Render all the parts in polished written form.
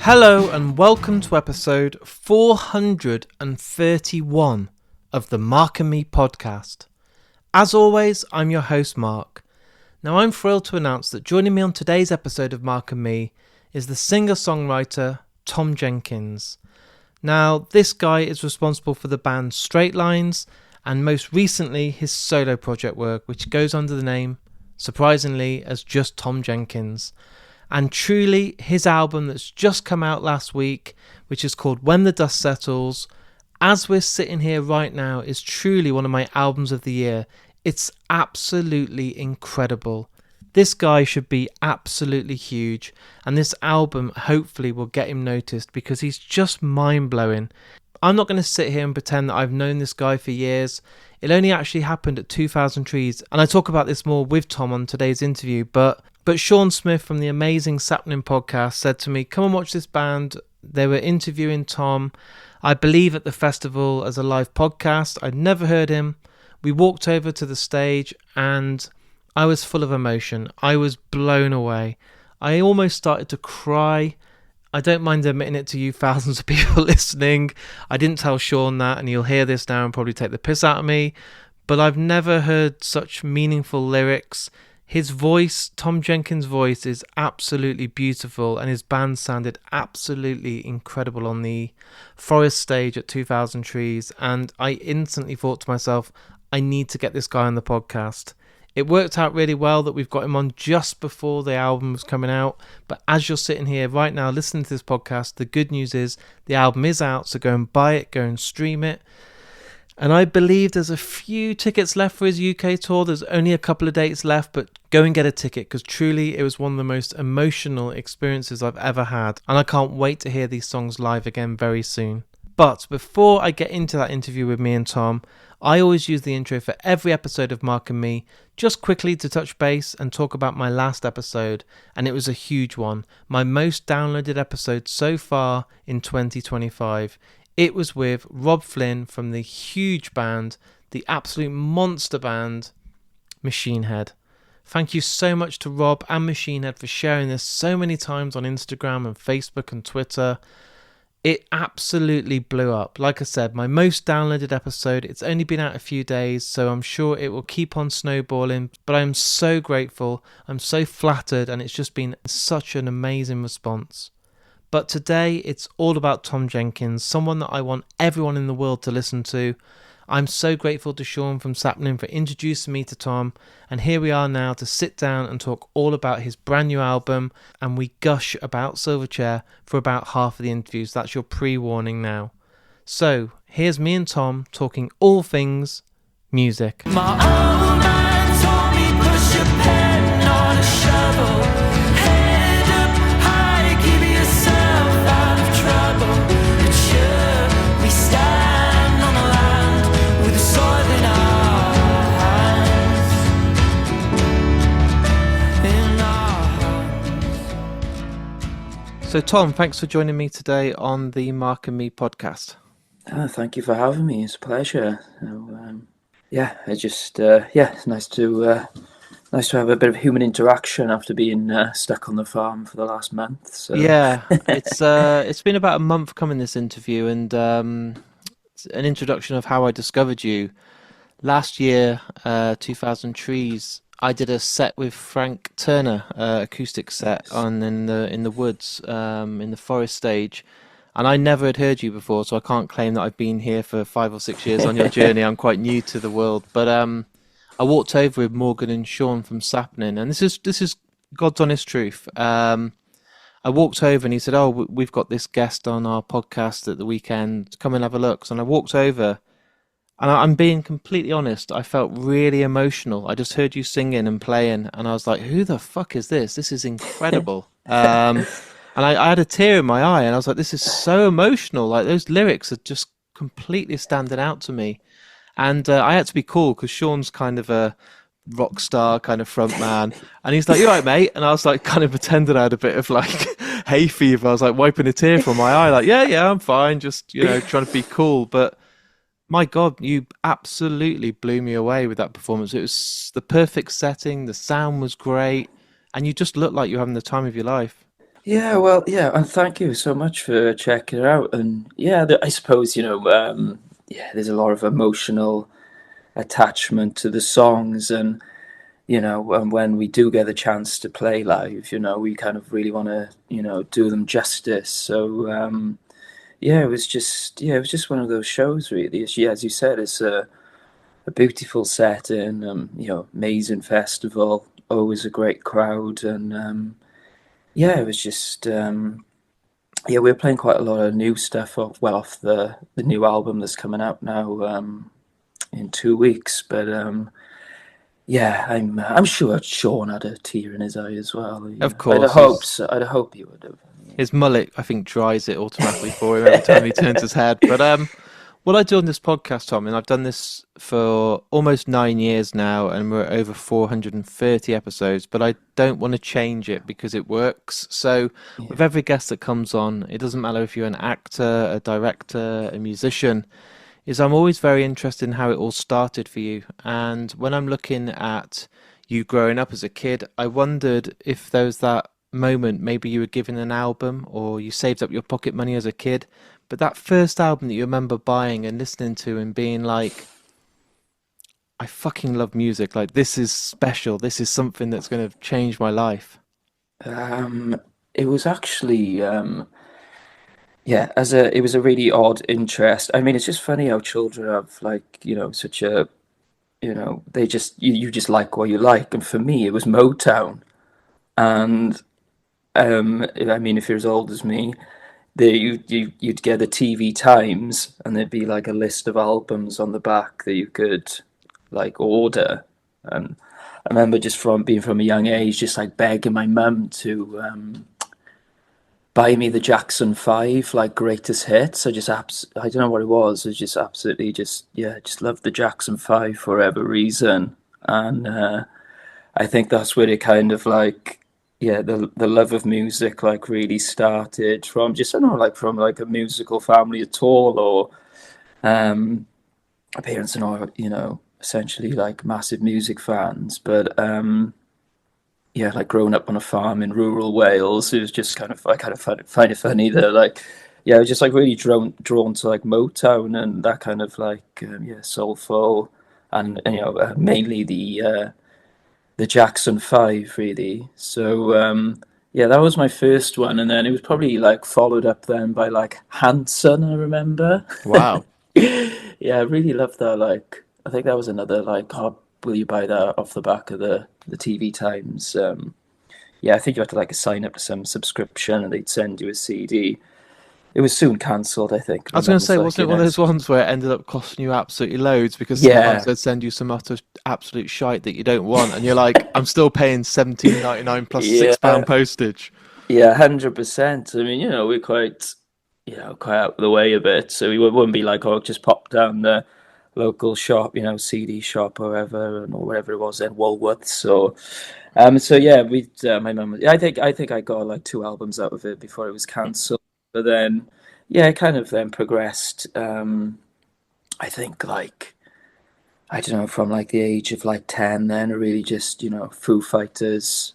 Hello and welcome to episode 431 of the Mark and Me podcast. As always, I'm your host Mark. Now I'm thrilled to announce that joining me on today's episode of Mark and Me is the singer-songwriter Tom Jenkins. Now this guy is responsible for the band Straight Lines and most recently his solo project work, which goes under the name, surprisingly, as just Tom Jenkins. And truly, his album that's just come out last week, which is called When the Dust Settles, as we're sitting here right now, is truly one of my albums of the year. It's absolutely incredible. This guy should be absolutely huge, and this album hopefully will get him noticed because he's just mind-blowing. I'm not going to sit here and pretend that I've known this guy for years. It only actually happened at 2000 Trees, and I talk about this more with Tom on today's interview, but Sean Smith from the amazing Sapling podcast said to me, come and watch this band. They were interviewing Tom, I believe at the festival as a live podcast. I'd never heard him. We walked over to the stage and I was full of emotion. I was blown away. I almost started to cry. I don't mind admitting it to you thousands of people listening. I didn't tell Sean that, and he'll hear this now and probably take the piss out of me. But I've never heard such meaningful lyrics. His voice, Tom Jenkins' voice, is absolutely beautiful, and his band sounded absolutely incredible on the Forest stage at 2000 Trees, and I instantly thought to myself, I need to get this guy on the podcast. It worked out really well that we've got him on just before the album was coming out, but as you're sitting here right now listening to this podcast, the good news is the album is out, so go and buy it, go and stream it. And I believe there's a few tickets left for his UK tour. There's only a couple of dates left, but go and get a ticket because truly it was one of the most emotional experiences I've ever had. And I can't wait to hear these songs live again very soon. But before I get into that interview with me and Tom, I always use the intro for every episode of Mark and Me, just quickly to touch base and talk about my last episode. And it was a huge one. My most downloaded episode so far in 2025. It was with Rob Flynn from the huge band, the absolute monster band, Machine Head. Thank you so much to Rob and Machine Head for sharing this so many times on Instagram and Facebook and Twitter. It absolutely blew up. Like I said, my most downloaded episode, it's only been out a few days, so I'm sure it will keep on snowballing, but I'm so grateful, I'm so flattered, and it's just been such an amazing response. But today, it's all about Tom Jenkins, someone that I want everyone in the world to listen to. I'm so grateful to Sean from Sapling for introducing me to Tom, and here we are now to sit down and talk all about his brand new album, and we gush about Silverchair for about half of the interviews. That's your pre-warning now. So, here's me and Tom talking all things music. My old man told me push a pen on a shovel. So Tom, thanks for joining me today on the Mark and Me podcast. Thank you for having me. It's a pleasure. It's nice to have a bit of human interaction after being stuck on the farm for the last month. So. Yeah, it's been about a month coming this interview, and an introduction of how I discovered you. Last year, 2000 Trees, I did a set with Frank Turner, acoustic set in the woods, in the Forest stage, and I never had heard you before, so I can't claim that I've been here for 5 or 6 years on your journey. I'm quite new to the world, but I walked over with Morgan and Sean from Sapling, and this is God's honest truth. I walked over and he said, "Oh, we've got this guest on our podcast at the weekend. Come and have a look." So I walked over. And I'm being completely honest, I felt really emotional. I just heard you singing and playing, and I was like, who the fuck is this? This is incredible. And I had a tear in my eye, and I was like, this is so emotional. Like, those lyrics are just completely standing out to me. And I had to be cool, because Sean's kind of a rock star kind of front man. And he's like, you all right, mate? And I was like, kind of pretending I had a bit of like hay fever. I was like wiping a tear from my eye, like, yeah, I'm fine. Just, trying to be cool. But my God, you absolutely blew me away with that performance. It was the perfect setting. The sound was great. And you just looked like you were having the time of your life. Yeah, well, yeah, and thank you so much for checking it out. And yeah, I suppose, yeah, there's a lot of emotional attachment to the songs, and when we do get the chance to play live, we kind of really want to, do them justice. So yeah, it was just one of those shows, really. Yeah, as you said, it's a beautiful setting, amazing festival, always a great crowd, and yeah, it was just yeah, we're playing quite a lot of new stuff off the new album that's coming out now in 2 weeks. But yeah, I'm sure Sean had a tear in his eye as well. Of I'd have course, hoped so. I'd have hoped he would have. his mullet, I think, dries it automatically for him every time he turns his head. But what I do on this podcast, Tom, and I've done this for almost 9 years now, and we're at over 430 episodes, but I don't want to change it because it works. So with Yeah. every guest that comes on, it doesn't matter if you're an actor, a director, a musician, is I'm always very interested in how it all started for you. And when I'm looking at you growing up as a kid, I wondered if there was that moment, maybe you were given an album or you saved up your pocket money as a kid, but that first album that you remember buying and listening to and being like, I fucking love music. Like, this is special. This is something that's going to change my life. Um, it was actually yeah, it was a really odd interest. I mean, it's just funny how children have like such a they just you just like what you like, and for me it was Motown. And I mean, if you're as old as me, you'd get the TV Times, and there'd be like a list of albums on the back that you could like order. And I remember just from being from a young age, just like begging my mum to buy me the Jackson Five, like greatest hits. I don't know what it was. I just absolutely just yeah, just loved the Jackson Five for whatever reason. And I think that's where it kind of like yeah, the love of music like really started from just I don't know, like from like a musical family at all, or um my parents are not, essentially like massive music fans, but yeah, like growing up on a farm in rural Wales, it was just kind of I kind of find it funny that like yeah, I was just like really drawn to like Motown and that kind of like yeah, soulful, and mainly the Jackson Five, really. So yeah, that was my first one, and then it was probably like followed up then by like Hanson. I remember. Wow. Yeah, I really loved that. Like, I think that was another like, oh, will you buy that off the back of the TV Times? Yeah, I think you had to like sign up to some subscription, and they'd send you a CD. It was soon cancelled, I think. I My was going mum to was say, like, wasn't it one of those ones where it ended up costing you absolutely loads because sometimes yeah, they'd send you some utter absolute shite that you don't want, and you're like, I'm still paying 17.99 plus yeah, £6 postage. yeah, 100%. I mean, we're quite, quite out of the way a bit, so we wouldn't be like, oh, just pop down the local shop, CD shop or whatever, or whatever it was in Woolworths. So yeah, we, my mum, I think I got like two albums out of it before it was cancelled. But then, yeah, it kind of then progressed. I think like I don't know, from like the age of like 10, then it really just Foo Fighters,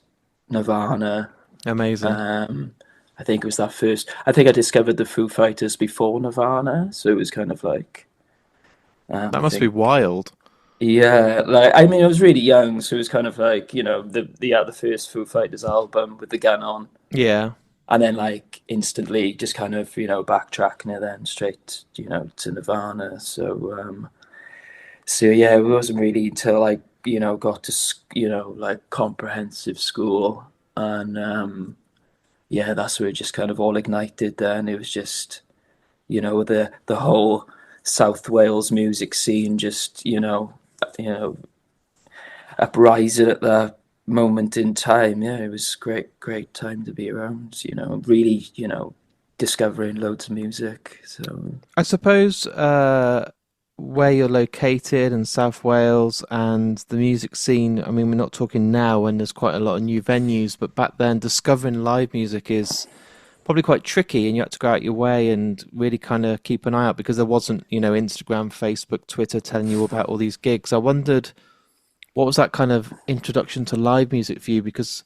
Nirvana. Amazing. Um, I think it was that first. I think I discovered the Foo Fighters before Nirvana, so it was kind of like That I must be think wild. yeah, like I mean I was really young, so it was kind of like the first Foo Fighters album with the gun on, Yeah. and then like instantly just kind of backtracking it then straight to Nirvana. So yeah, it wasn't really until like got to like comprehensive school, and yeah, that's where it just kind of all ignited. Then it was just the whole South Wales music scene just you know uprising at that moment in time. Yeah, it was great time to be around. Really discovering loads of music. So I suppose where you're located in South Wales and the music scene, I mean, we're not talking now when there's quite a lot of new venues, but back then discovering live music is probably quite tricky and you had to go out your way and really kind of keep an eye out because there wasn't, Instagram, Facebook, Twitter telling you about all these gigs. I wondered what was that kind of introduction to live music for you? Because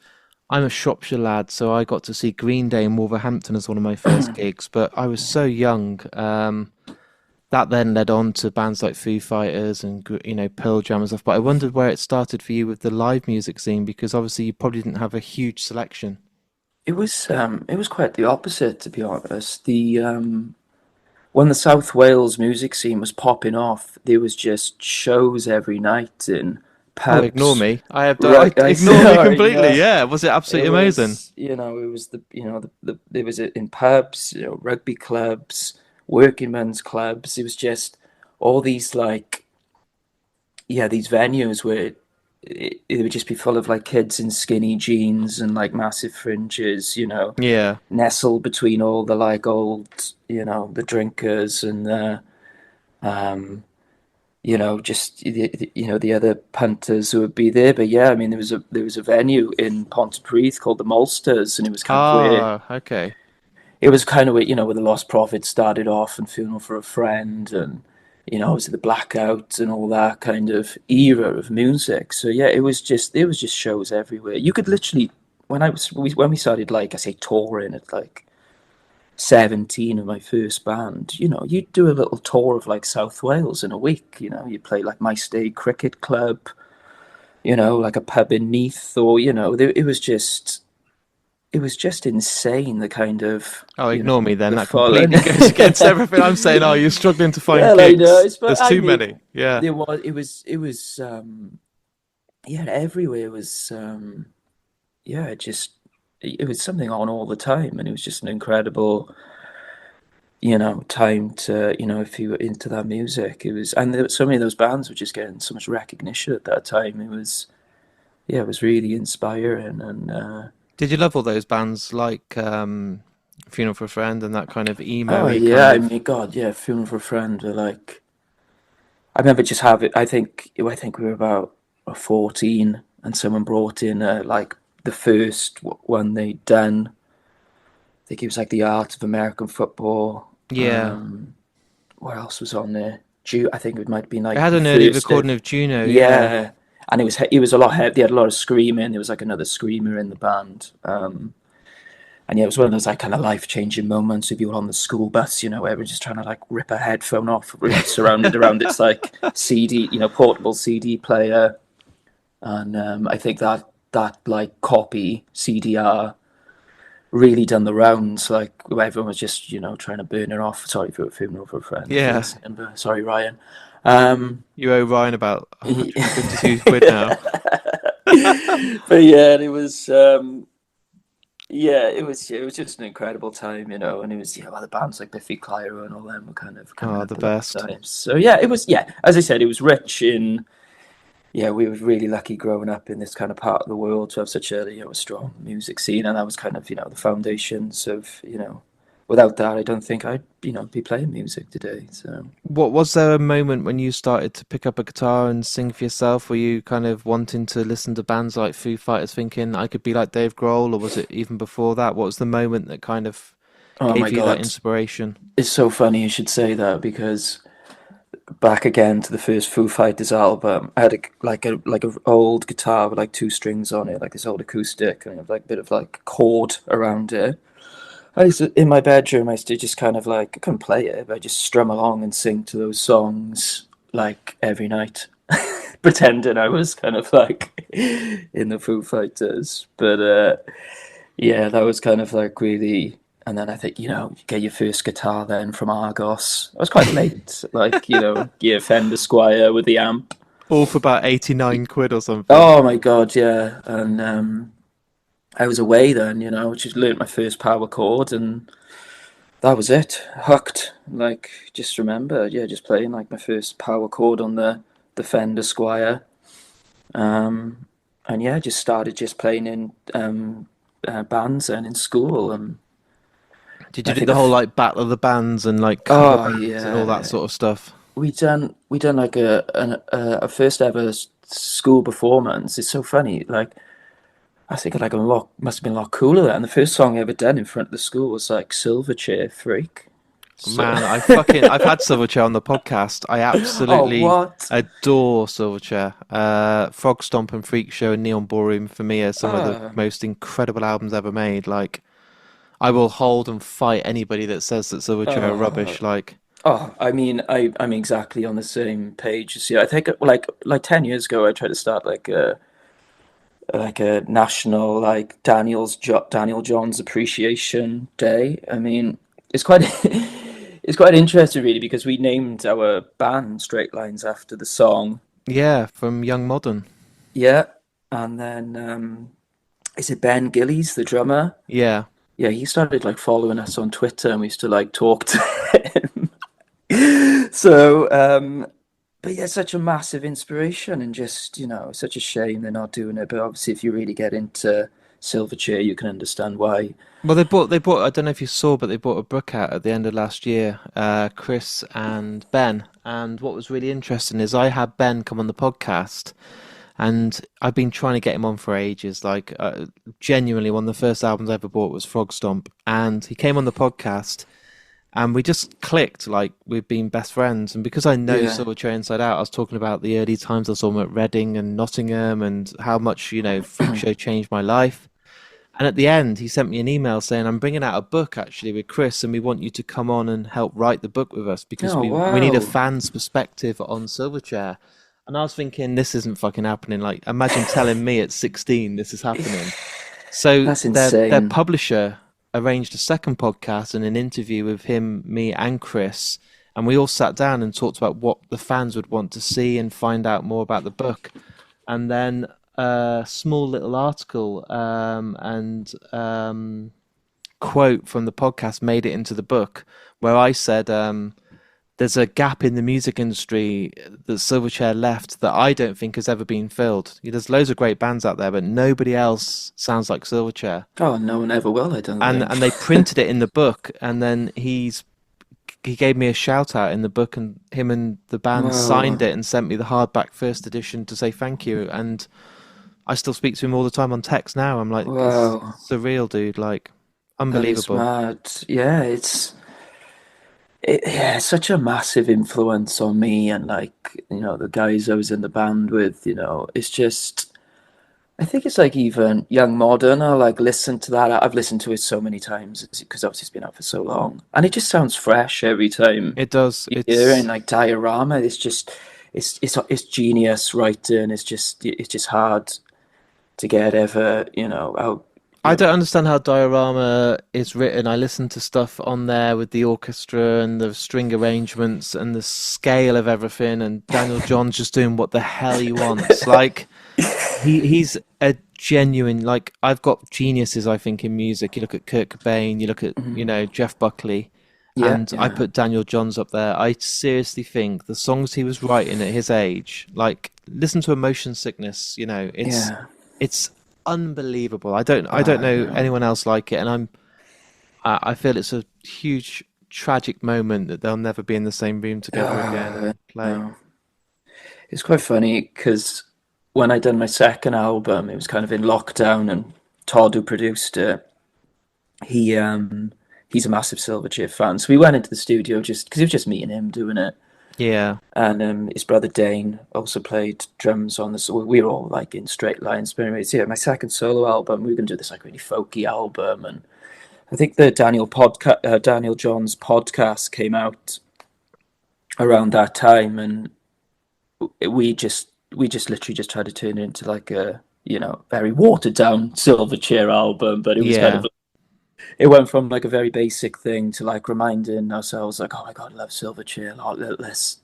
I'm a Shropshire lad, so I got to see Green Day in Wolverhampton as one of my first gigs, but I was so young. That then led on to bands like Foo Fighters and Pearl Jam and stuff. But I wondered where it started for you with the live music scene, because obviously you probably didn't have a huge selection. It was quite the opposite, to be honest. The When the South Wales music scene was popping off, there was just shows every night in Oh, ignore pubs. me. I Right, I ignore me sorry, completely. no. Yeah, was it It absolutely amazing? was, it was it was in pubs, rugby clubs, working men's clubs. It was just all these these venues where it would just be full of like kids in skinny jeans and like massive fringes, Yeah. nestled between all the like old, the drinkers and um, just the other punters who would be there. But yeah, I mean, there was a venue in Pontypridd called the Malsters, and Ah, okay. it was kind of where where the Lost Prophets started off, and Funeral for a Friend, and obviously the Blackout and all that kind of era of music. So yeah, it was just shows everywhere. You could literally when we started, like I say, touring at like 17 of my first band, you'd do a little tour of like South Wales in a week. You'd play like My Stay Cricket Club, like a pub in Neath, or it was just insane, the kind of Oh, ignore me then. the That following. completely goes against everything I'm saying. Oh, you're struggling to find Well, I know, gigs. but There's I too mean, many. Yeah. yeah, everywhere was, yeah, it was something on all the time, and it was just an incredible, time to, if you were into that music. And so many of those bands were just getting so much recognition at that time. Yeah, it was really inspiring, and Did you love all those bands like Funeral for a Friend and that kind of oh emo-y yeah, kind I of? mean, God, yeah, Funeral for a Friend were like, I remember just having. I think we were about 14, and someone brought in like the first one they'd done. I think it was like the Art of American Football. Yeah. What else was on there? I think it might have been It like had the an early first. recording of Juno, yeah. Yeah, and it was a lot. They had a lot of screaming. There was like another screamer in the band. And yeah, it was one of those like kind of life changing moments. If you were on the school bus, where everyone's just trying to like rip a headphone off, surrounded around its like CD, portable CD player. And I think that like copy CDR really done the rounds. Like everyone was just trying to burn it off. Sorry for a Funeral for a Friend if you're Yeah. listening, but sorry, Ryan. Um, You owe Ryan about but 152 quid now. yeah, it was. Yeah, it was just an incredible time, and it was well, the bands like Biffy Clyro and all them were kind of coming Oh, up the at that best. time. So yeah, as I said, it was rich in. Yeah, we were really lucky growing up in this kind of part of the world to have such a strong music scene, and that was kind of the foundations of. Without that, I don't think I'd be playing music today. So. What was there a moment when you started to pick up a guitar and sing for yourself? Were you kind of wanting to listen to bands like Foo Fighters, thinking I could be like Dave Grohl, or was it even before that? What was the moment that kind of Oh my gave you that God, inspiration? it's so funny you should say that because back again to the first Foo Fighters album. I had a old guitar with like two strings on it, like this old acoustic, and it had like a bit of like cord around it. In my bedroom. I used to just kind of like I couldn't play it, but I just strum along and sing to those songs like every night, pretending I was kind of like in the Foo Fighters. But yeah, that was kind of like really. And then I think, you get your first guitar then from Argos. I was quite late, like, your Fender Squire with the amp. All for about 89 quid or something. Oh my God, yeah. And I was away then, just learnt my first power chord, and that was it. Hooked. Like, just remember, yeah, just playing like my first power chord on the Fender Squire. Um, and yeah, just started just playing in bands and in school. And Did I you do think the whole like battle of the bands and like cover oh bands and all that yeah, sort of stuff? we done like a first ever school performance. It's so funny. Like I think like a lot must have been a lot cooler. And the first song I ever done in front of the school was like Silverchair Freak. So, Man, I've had Silverchair on the podcast. I oh, absolutely what? adore Silverchair. Frog Stomp and Freak Show and Neon Ballroom for me are some of the Um, most incredible albums ever made. Like, I will hold and fight anybody that says that Silverchair are uh, rubbish. Like, I mean, I'm exactly on the same page as you. I think like 10 years ago, I tried to start like a national like Daniel Johns Appreciation Day. I mean, it's quite it's quite interesting really because we named our band Straight Lines after the song. yeah, from Young Modern. Yeah, and then is it Ben Gillies, the drummer? Yeah. Yeah, he started like following us on Twitter, and we used to like talk to him. So, but yeah, such a massive inspiration, and just such a shame they're not doing it. But obviously, if you really get into Silverchair, you can understand why. Well, I don't know if you saw, but they bought a book out at the end of last year, Chris and Ben. And what was really interesting is I had Ben come on the podcast, and I've been trying to get him on for ages. Like, genuinely, one of the first albums I ever bought was Frog Stomp, and he came on the podcast, and we just clicked like we've been best friends. And because I know Yeah, Silverchair inside out, I was talking about the early times I saw him at Reading and Nottingham, and how much Freak Show changed my life. And at the end, he sent me an email saying, I'm bringing out a book actually with Chris, and we want you to come on and help write the book with us because oh we need a wow, fan's perspective on Silverchair. And I was thinking, this isn't fucking happening. Like, imagine telling me at 16 this is happening. So that's their insane. publisher arranged a second podcast and an interview with him, me, and Chris. And we all sat down and talked about what the fans would want to see and find out more about the book. And then a small little article and quote from the podcast made it into the book where I said there's a gap in the music industry that Silverchair left that I don't think has ever been filled. There's loads of great bands out there, but nobody else sounds like Silverchair. Oh, no one ever will, I don't think. And they printed it in the book, and then he gave me a shout out in the book, and him and the band signed Wow, it and sent me the hardback first edition to say thank you. And I still speak to him all the time on text now. I'm like, it's wow, surreal, dude. Like, that is unbelievable. mad. Yeah, yeah, it's such a massive influence on me and like the guys I was in the band with. It's just. I think it's like even Young Modern. I like listen to that. I've listened to it so many times because obviously it's been out for so long, and it just sounds fresh every time It does. you hear it. It's And like Diorama, it's genius writing. It's just hard to get ever out. I You don't know, understand how diorama is written. I listen to stuff on there with the orchestra and the string arrangements and the scale of everything, and Daniel John's just doing what the hell he wants. Like he's a genuine like I've got geniuses I think in music. You look at Kurt Cobain, you look at Mhm. Jeff Buckley, Yeah, and I yeah, put Daniel Johns up there. I seriously think the songs he was writing at his age, like listen to Emotion Sickness, yeah. it's unbelievable. I don't I know know. anyone else like it, and I feel it's a huge tragic moment that they'll never be in the same room together again I and play. know. It's quite funny because when I done my second album, it was kind of in lockdown, and Todd, who produced it, he he's a massive Silverchair fan. So we went into the studio just because it was just me and him doing it. Yeah, And his brother Dane also played drums on this. So we were all like in straight lines. But anyways, yeah, my second solo album, we were gonna do this like really folky album, and I think the Daniel Johns podcast came out around that time, and we just literally just tried to turn it into like a very watered down Silverchair album, but it was kind yeah. of it went from like a very basic thing to like reminding ourselves like, oh my god, I love Silverchair.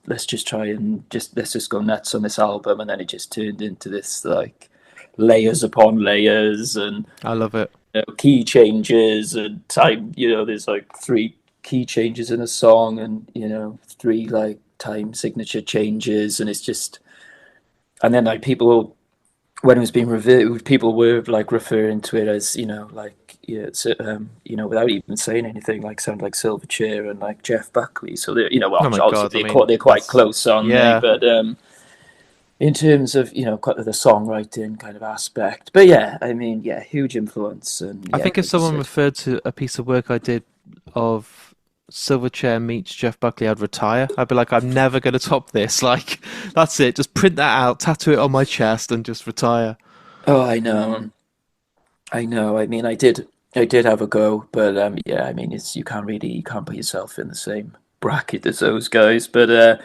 Let's just try and let's just go nuts on this album, and then it just turned into this like layers upon layers and I love it. key changes and time. There's like three key changes in a song, and three like time signature changes, and it's just and then like people when it was being reviewed, people were like referring to it as like yeah, it's without even saying anything, like sound like Silverchair and like Jeff Buckley. So they well, Oh my obviously God, I mean, they're quite that's close, aren't they? yeah. But in terms of quite the songwriting kind of aspect, but yeah, I mean yeah, huge influence, and I yeah, think if like you someone said, referred to a piece of work I did of Silverchair meets Jeff Buckley, I'd retire. I'd be like, I'm never going to top this. Like, that's it. Just print that out, tattoo it on my chest, and just retire. Oh, I know. I know. I mean, I did have a go, but yeah. I mean, it's you can't put yourself in the same bracket as those guys. But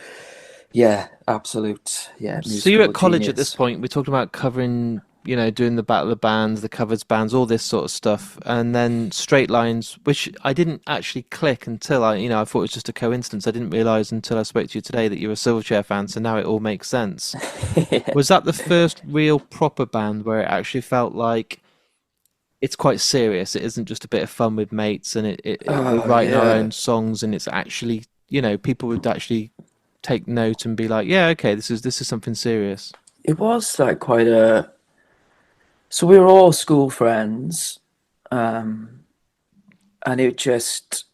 yeah, absolute, yeah, So you're at musical college at this genius. point. We're talking about covering, doing the Battle of the Bands, the covers bands, all this sort of stuff, and then Straight Lines, which I didn't actually click until I thought it was just a coincidence. I didn't realize until I spoke to you today that you're a Silverchair fan. So now it all makes sense. Was that the first real proper band where it actually felt like it's quite serious? It isn't just a bit of fun with mates, and we're Oh writing our yeah, own songs, and it's actually, people would actually take note and be like, yeah, okay, this is something serious. it was like quite a. So we were all school friends, um, and it just,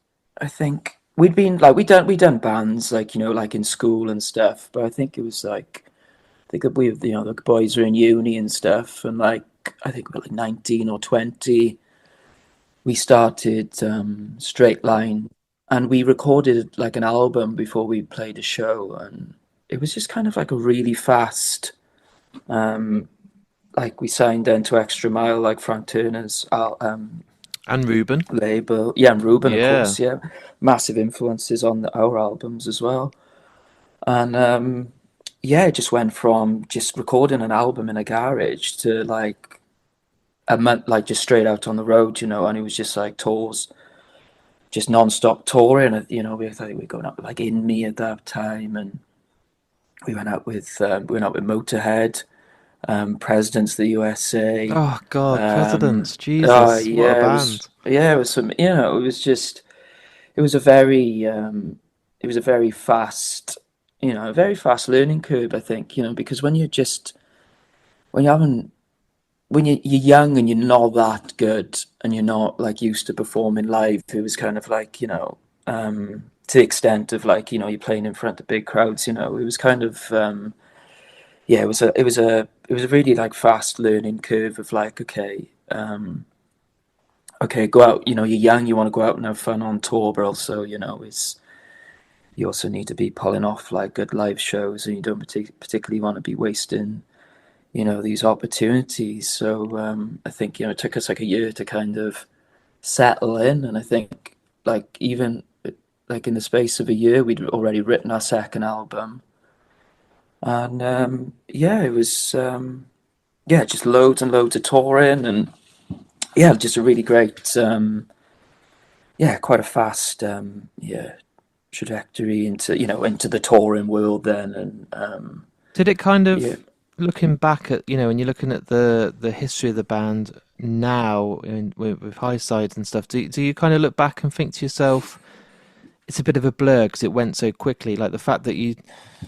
I think we'd been like we done bands like like in school and stuff, but I think it was like I think that we the boys were in uni and stuff, and like I think we were like 19 or 20. We started Straight Line, and we recorded like an album before we played a show, and it was just kind of like a really fast. Um, like we signed then to Extra Mile, like Frank Turner's And Ruben. label. Yeah, and Ruben, of Yeah. course. Yeah, massive influences on our albums as well. And yeah, it just went from just recording an album in a garage to like a month, like just straight out on the road, and it was just like tours, just non-stop touring. We thought we were going out with like In Me at that time, and we went out with Motorhead, Presidents of the USA. Oh God, Um, Presidents. oh Jesus, what a yeah, band. it was some, it was just it was a very it was a very fast, a very fast learning curve. I think because when you haven't you're young and you're not that good and you're not like used to performing live, it was kind of like to the extent of like you're playing in front of big crowds. It was kind of yeah, it was a really like fast learning curve of like okay, go out. You're young, you want to go out and have fun on tour, but also it's you also need to be pulling off like good live shows, and you don't particularly want to be wasting these opportunities. So I think it took us like a year to kind of settle in, and I think like even like in the space of a year we'd already written our second album, and yeah, it was yeah, just loads and loads of touring, and yeah, just a really great yeah, quite a fast yeah, trajectory into into the touring world then, and Did it kind yeah. of, looking back at, when you're looking at the history of the band now with hindsight and stuff, do you kind of look back and think to yourself, it's a bit of a blur because it went so quickly. Like the fact that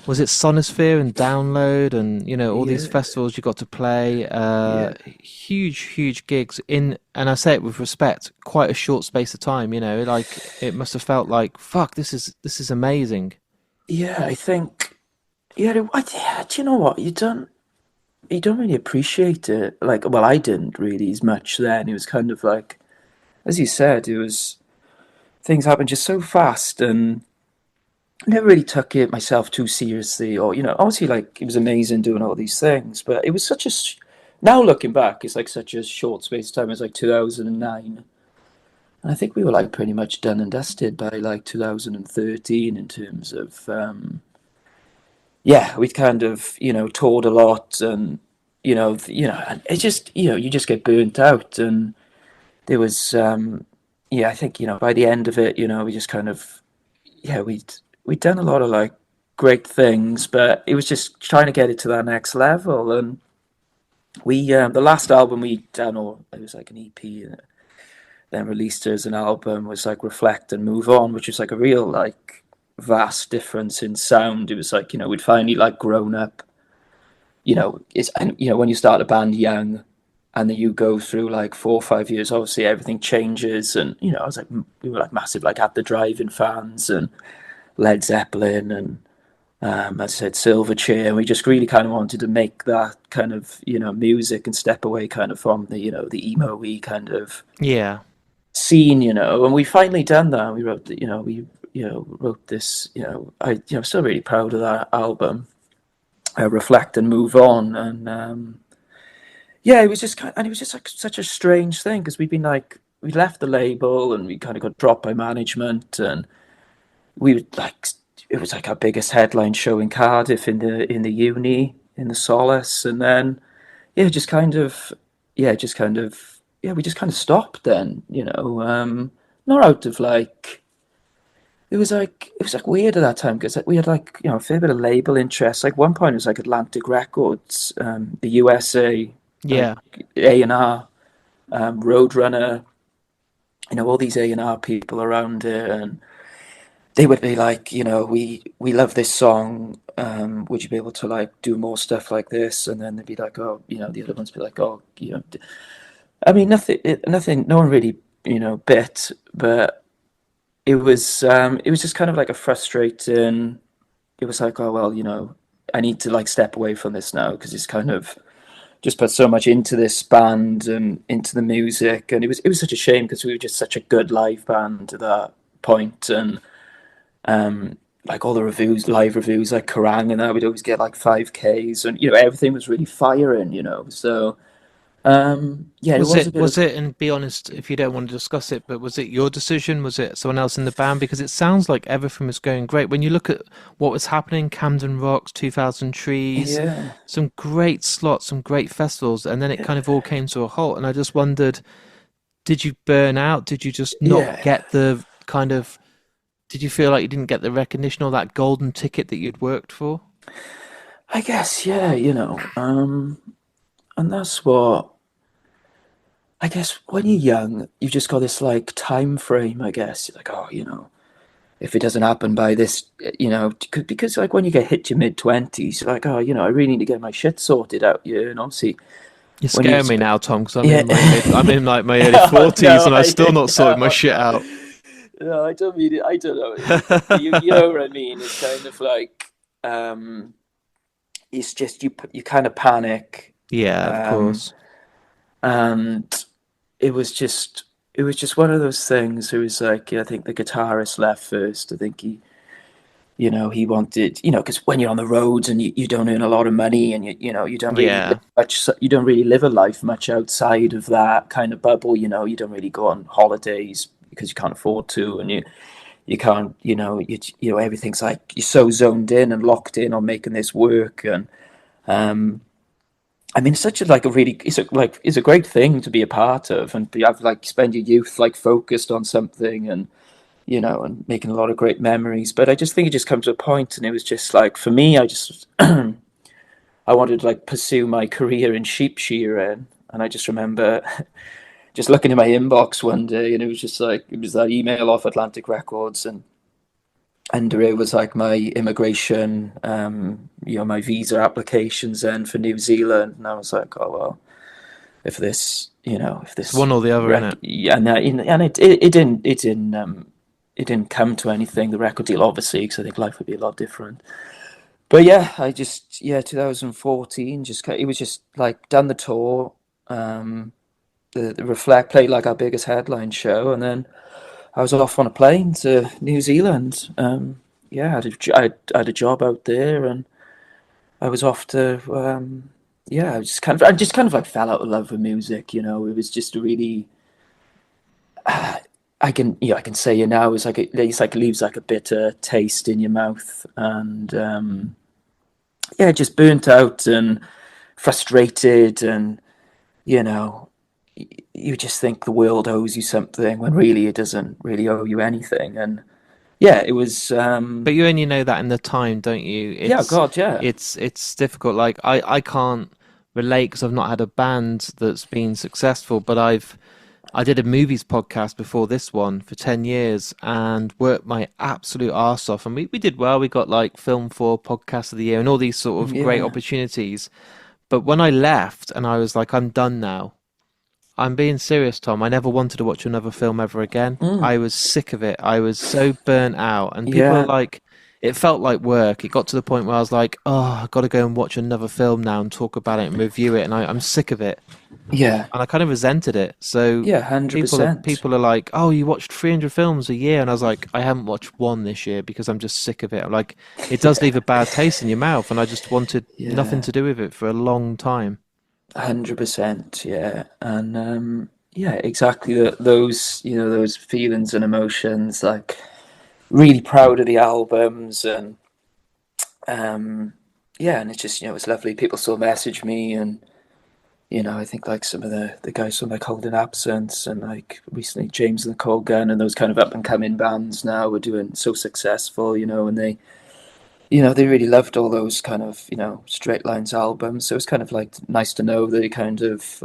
was it Sonosphere and Download and all these Yeah, festivals you got to play, yeah, huge gigs in, and I say it with respect, quite a short space of time. Like it must have felt like fuck. This is amazing. yeah. I think yeah. Yeah, do you know what you don't really appreciate it. Like, well, I didn't really as much then. It was kind of like, as you said, it was things happened just so fast, and I never really took it myself too seriously. Or obviously, like it was amazing doing all these things, but it was such a. Now looking back, it's like such a short space of time. It was like 2009. And I think we were like pretty much done and dusted by like 2013 in terms of yeah, we'd kind of toured a lot, and and it just you just get burnt out, and there was yeah, I think by the end of it we just kind of yeah, we'd done a lot of like great things, but it was just trying to get it to that next level. And we the last album we done, or it was like an EP, then released as an album, was like Reflect and Move On, which was like a real like vast difference in sound. It was like we'd finally like grown up. It's and when you start a band young, and then you go through like 4 or 5 years, obviously everything changes. And I was like, we were like massive like At the Drive-In fans, and Led Zeppelin, and as I said, Silverchair. And we just really kind of wanted to make that kind of music and step away kind of from the the emo-y kind of Yeah. scene, and we finally done that. We wrote, wrote this, I'm still really proud of that album, Reflect and Move On, and yeah, it was just and it was just like such a strange thing because we left the label and we kind of got dropped by management, and we would like it was like our biggest headline show in Cardiff in the uni in the Solace, and then yeah, just kind of yeah, just kind of yeah, we just kind of stopped then, not out of like it was like weird at that time because we had like a fair bit of label interest. Like one point it was like Atlantic Records, the USA, like Yeah. A&R, Roadrunner, all these A&R people around it, and they would be like, we love this song. Would you be able to like do more stuff like this? And then they'd be like, oh, the other ones be like, oh, I mean, nothing. No one really, bit, but it was just kind of like a frustrating. It was like, oh well, I need to like step away from this now because it's kind of just put so much into this band and into the music, and it was such a shame because we were just such a good live band at that point, and like all the live reviews, like Kerrang and that, we'd always get like 5Ks, and everything was really firing, So yeah, it Was was a it, bit was of it, and be honest, if you don't want to discuss it, but was it your decision? Was it someone else in the band? Because it sounds like everything was going great. When you look at what was happening, Camden Rocks, 2000 Trees, yeah, some great slots, some great festivals, and then it kind of all came to a halt. And I just wondered, did you burn out? Did you just not yeah. get the kind of, did you feel like you didn't get the recognition or that golden ticket that you'd worked for? I guess yeah, and that's what I guess when you're young, you've just got this like time frame. I guess you're like, oh, if it doesn't happen by this, because like when you get hit your mid 20s, you're like, oh, I really need to get my shit sorted out. Yeah, and obviously You're when you, scaring me now, Tom, because yeah, I'm in like my early oh, 40s no, and I'm still not sorted my no, shit no, out. no, I don't mean it. I don't know. You know what I mean? It's kind of like, um, it's just you kind of panic, Yeah, of um, course. and it was just one of those things. It was like I think the guitarist left first. I think he wanted, because when you're on the roads and you don't earn a lot of money and you don't really live Yeah. much, you don't really live a life much outside of that kind of bubble. You don't really go on holidays because you can't afford to, and you can't, everything's like you're so zoned in and locked in on making this work, and um, I mean, it's such a like a really it's a great thing to be a part of and have like spend your youth like focused on something and making a lot of great memories. But I just think it just comes to a point, and it was just like for me, I just I wanted to like pursue my career in sheep shearing, and I just remember just looking in my inbox one day, and it was just like it was that email off Atlantic Records, and under it was like my immigration, my visa applications then for New Zealand, and I was like, oh well, if It's this one or the other, rec, innit? yeah, and it didn't come to anything. The record deal, obviously, because I think life would be a lot different. But yeah, 2014, it was just like done the tour, the Reflect played like our biggest headline show, and then I was off on a plane to New Zealand. Yeah, I had a job out there, and I was off to. Yeah, I just kind of like fell out of love with music. It was just a really. I can say it now. It's like it leaves like a bitter taste in your mouth, and yeah, just burnt out and frustrated, and you know, you just think the world owes you something when really it doesn't really owe you anything. And yeah, it was. But you only know that in the time, don't you? Yeah, It's God, yeah. it's difficult. Like I can't relate because I've not had a band that's been successful, but I did a movies podcast before this one for 10 years and worked my absolute arse off. And we did well. We got like Film 4 Podcast of the Year and all these sort of great Yeah. opportunities. But when I left and I was like, I'm done now. I'm being serious, Tom. I never wanted to watch another film ever again. Mm. I was sick of it. I was so burnt out. And people are Yeah. like, it felt like work. It got to the point where I was like, oh, I've got to go and watch another film now and talk about it and review it, and I'm sick of it, Yeah, and I kind of resented it. So yeah, 100%. people are like, oh, you watched 300 films a year, and I was like, I haven't watched one this year because I'm just sick of it. I'm like, it does leave a bad taste in your mouth, and I just wanted nothing Yeah, to do with it for a long time. 100%. Yeah, and yeah, exactly. Those those feelings and emotions. Like really proud of the albums, and um, yeah, and it's just it's lovely. People still message me, and I think like some of the guys from like Holding Absence and like recently James and the Cold Gun and those kind of up and coming bands now are doing so successful, and they really loved all those kind of Straight Lines albums. So it's kind of like nice to know that it kind of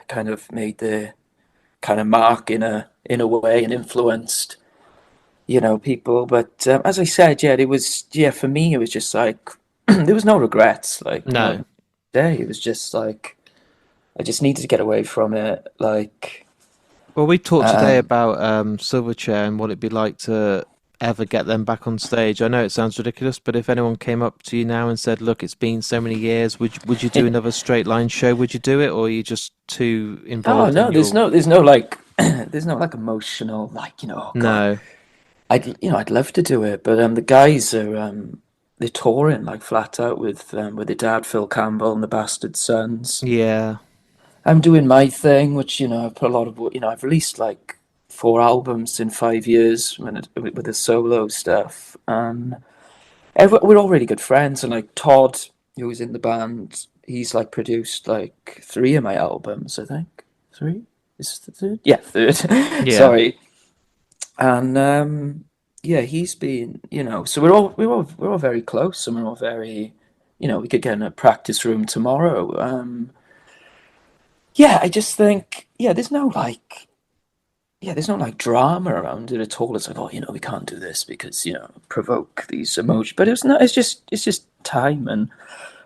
kind of made the kind of mark in a way and influenced people. But as I said, yeah, it was for me it was just like there was no regrets, like not No. a day. It was just like I just needed to get away from it. Like, Well, we talked today um, about Silverchair and what it'd be like to ever get them back on stage. I know it sounds ridiculous, but if anyone came up to you now and said, "Look, it's been so many years. Would you do another Straight Line show? Would you do it, or are you just too oh involved in no, your?" there's no like, there's no like emotional like oh god, No. I'd love to do it, but the guys are they're touring like flat out with their dad Phil Campbell and the Bastard Sons. Yeah. I'm doing my thing, which I've put a lot of I've released like 4 albums in 5 years with the solo stuff, and we're all really good friends. And like Todd, who was in the band, he's like produced like 3 of my albums, I think. Three? Is this the third? Yeah, third. Yeah. Sorry. And yeah, he's been, so we're all very close, and we're all very, we could get in a practice room tomorrow. Yeah, I just think, there's no like drama around it at all. It's like, oh, we can't do this because provoke these emotions. But it's just time, and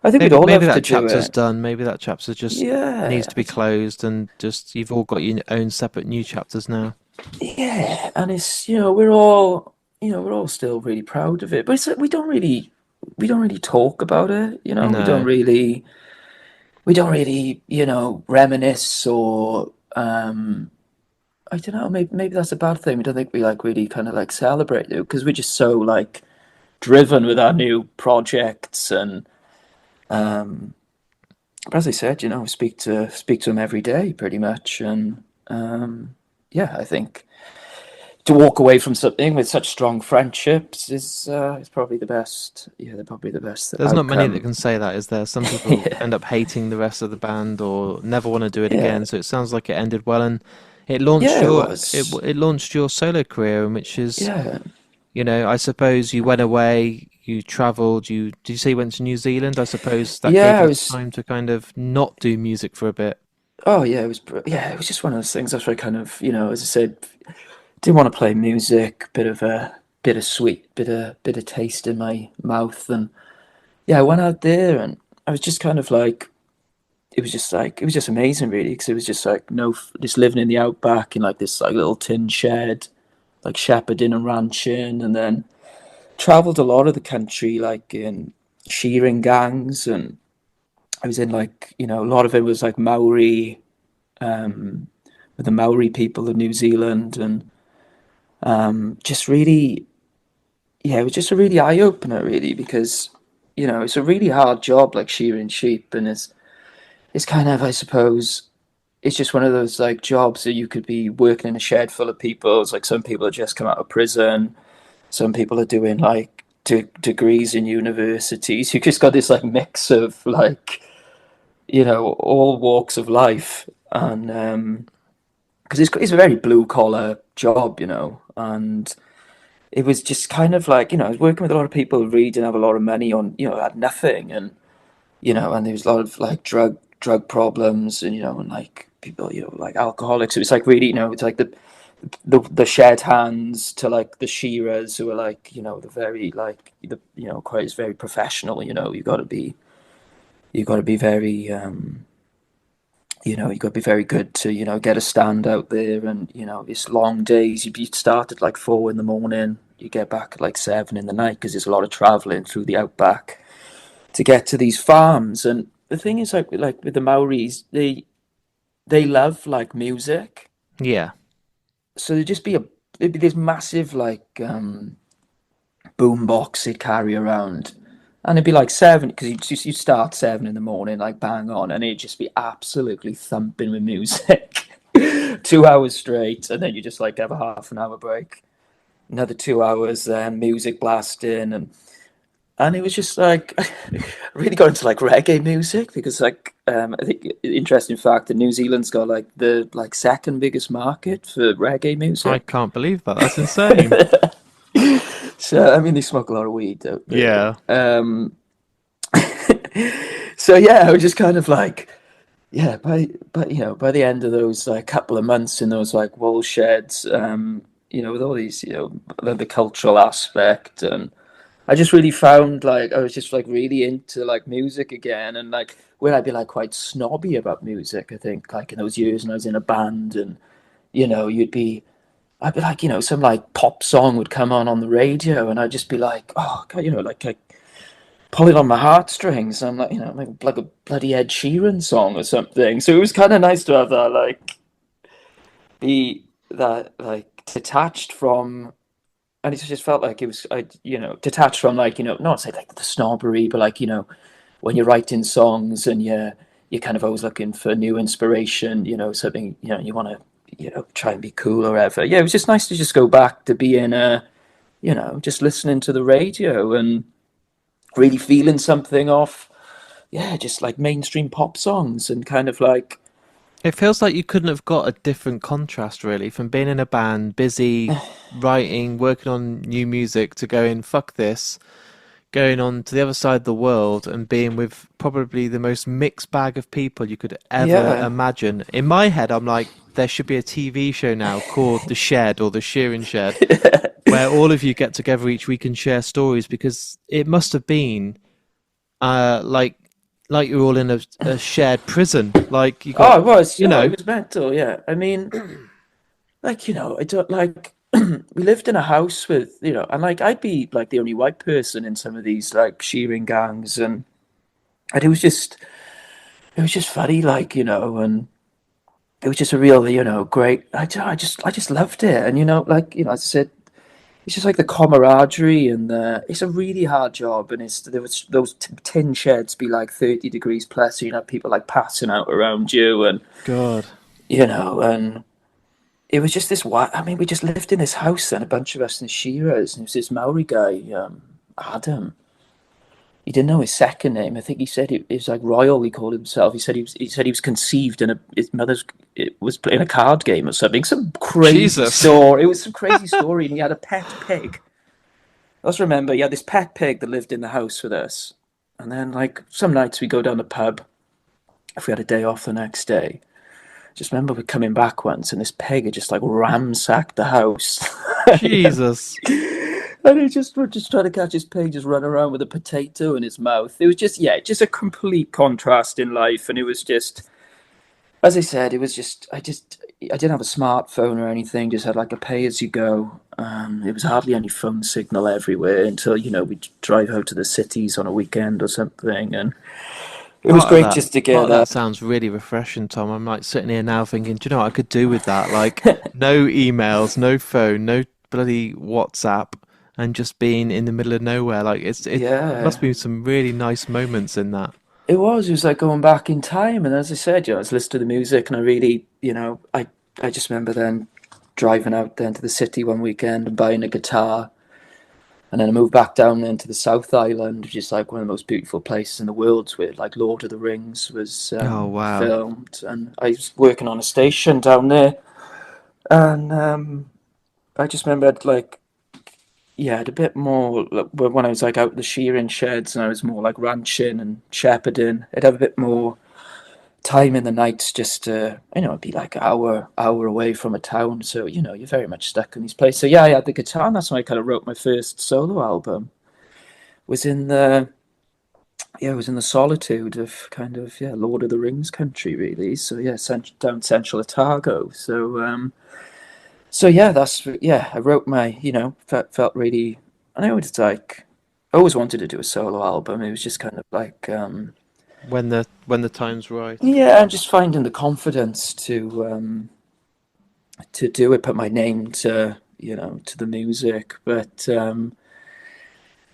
I think we'd Maybe all maybe love to that do chapter's it. done. Maybe that chapter just needs Yeah, to be closed, and just you've all got your own separate new chapters now. yeah, and it's we're all still really proud of it, but it's like we don't really talk about it. No. We don't really reminisce or I don't know. Maybe that's a bad thing. We don't think we like really kind of like celebrate it because we're just so like driven with our new projects. And but as I said, we speak to him every day pretty much. And yeah, I think to walk away from something with such strong friendships is probably the best. Yeah, they're probably the best There's not many that outcome. can say that, is there? Some people Yeah, end up hating the rest of the band or never want to do it yeah, again. So it sounds like it ended well, and yeah. It was. it launched your solo career, which is, Yeah, I suppose you went away, you travelled. Did you say you went to New Zealand? I suppose that gave yeah. I you was. time to kind of not do music for a bit. Oh yeah, it was. Yeah, it was just one of those things. That's why I kind of, as I said, didn't want to play music. Bit of a bittersweet, bit of taste in my mouth, and yeah, I went out there, and I was just kind of like, it was just amazing, really, because it was just like no, just living in the outback in like this like little tin shed, like shepherding and ranching, and then traveled a lot of the country, like in shearing gangs, and I was in like a lot of it was like Maori, with the Maori people of New Zealand, and just really, yeah, it was just a really eye opener, really, because it's a really hard job, like shearing sheep, and it's kind of, I suppose, it's just one of those like jobs that you could be working in a shed full of people. It's like some people have just come out of prison, some people are doing like degrees in universities. You just got this like mix of like all walks of life, and because it's a very blue collar job, and it was just kind of like I was working with a lot of people who really didn't have a lot of money on had nothing, and and there was a lot of like drug problems, and like people like alcoholics. It was like really it's like the shed hands to like the shearers who are like the very like the quite is very professional. You got to be very you got to be very good to get a stand out there, and it's long days. You start at like 4 in the morning, you get back at like 7 in the night because there's a lot of traveling through the outback to get to these farms. And the thing is, like with the Maoris, they love like music, Yeah. so there'd be this massive like boom box they'd carry around, and it'd be like 7 because you start 7 in the morning, like bang on, and it'd just be absolutely thumping with music, 2 hours straight, and then you just like have a half an hour break, another 2 hours, music blasting, and it was just like I really got into like reggae music because like I think interesting fact that New Zealand's got like the like second biggest market for reggae I music. can't believe that. That's insane. So I mean they smoke a lot of weed out there. Yeah. So yeah, I was just kind of like yeah, by the end of those like couple of months in those like wool sheds, with all these the cultural aspect, and I just really found like I was just like really into like music again, and like where I'd be like quite snobby about music. I think like in those years when I was in a band, and I'd be like some like pop song would come on the radio, and I'd just be like, oh God, like pulling on my heartstrings. I'm like like a bloody Ed Sheeran song or something. So it was kind of nice to have that like be that like detached from, and it just felt like it was detached from like not say like the snobbery, but like when you're writing songs and you're kind of always looking for new inspiration, something you want to try and be cool or whatever. Yeah, it was just nice to just go back to being just listening to the radio and really feeling something off, yeah, just like mainstream pop songs and kind of like It feels like you couldn't have got a different contrast, really, from being in a band, busy writing, working on new music, to going, fuck this, going on to the other side of the world and being with probably the most mixed bag of people you could ever yeah. imagine. In my head, I'm like, there should be a TV show now called The Shed or The Shearing Shed, where all of you get together each week and share stories, because it must have been like you're all in a shared prison. Like you got, Oh, it was. you Oh, it know, was mental. Yeah, I mean, like I don't like. We lived in a house with and like I'd be like the only white person in some of these like shearing gangs, and it was just funny, like and it was just a real great. I just loved it, and like as I said, it's just like the camaraderie, and it's a really hard job, and there was those tin sheds be like 30 degrees plus, so you have people like passing out around you, and God. and it was just this what I mean, we just lived in this house, and a bunch of us in Shiraz, and it was this Maori guy, Adam. He didn't know his second name. I think he said it was like Royal. He called himself. He said he was conceived in his mother's. It was playing a card game or something. Some crazy Jesus. story. It was some crazy story, and he had a pet pig. I also remember he had this pet pig that lived in the house with us, and then like some nights we go down the pub if we had a day off the next day. Just remember we coming back once, and this pig had just like ransacked the house. Jesus. And he just would just try to catch his pig, just run around with a potato in his mouth. It was just, yeah, just a complete contrast in life. And it was just, as I said, it was just, I didn't have a smartphone or anything, just had like a pay as you go. It was hardly any phone signal everywhere until, we'd drive out to the cities on a weekend or something. And it was great just to Part get of that sounds really refreshing, Tom. I'm like sitting here now thinking, do you know what I could do with that? Like, no emails, no phone, no bloody WhatsApp, and just being in the middle of nowhere. Like, it must yeah. be some really nice moments in that. It was like going back in time. And as I said, I was listening to the music, and I really, I just remember then driving out then to the city one weekend and buying a guitar. And then I moved back down then to the South Island, which is like one of the most beautiful places in the world, where like Lord of the Rings was Oh wow. filmed. And I was working on a station down there. And I just remember I'd like, yeah, I had a bit more like, when I was like out the shearing sheds, and I was more like ranching and shepherding. I'd have a bit more time in the nights just to it'd be like hour away from a town, so you're very much stuck in these places. So yeah, I had the guitar, and that's when I kind of wrote my first solo album. Was in the Yeah, it was in the solitude of kind of Lord of the Rings country, really. So yeah, down central Otago. So So yeah, I wrote my, felt really. I know it's like I always wanted to do a solo album. It was just kind of like, When the time's right. yeah, I'm just finding the confidence to do it, put my name to, to the music. But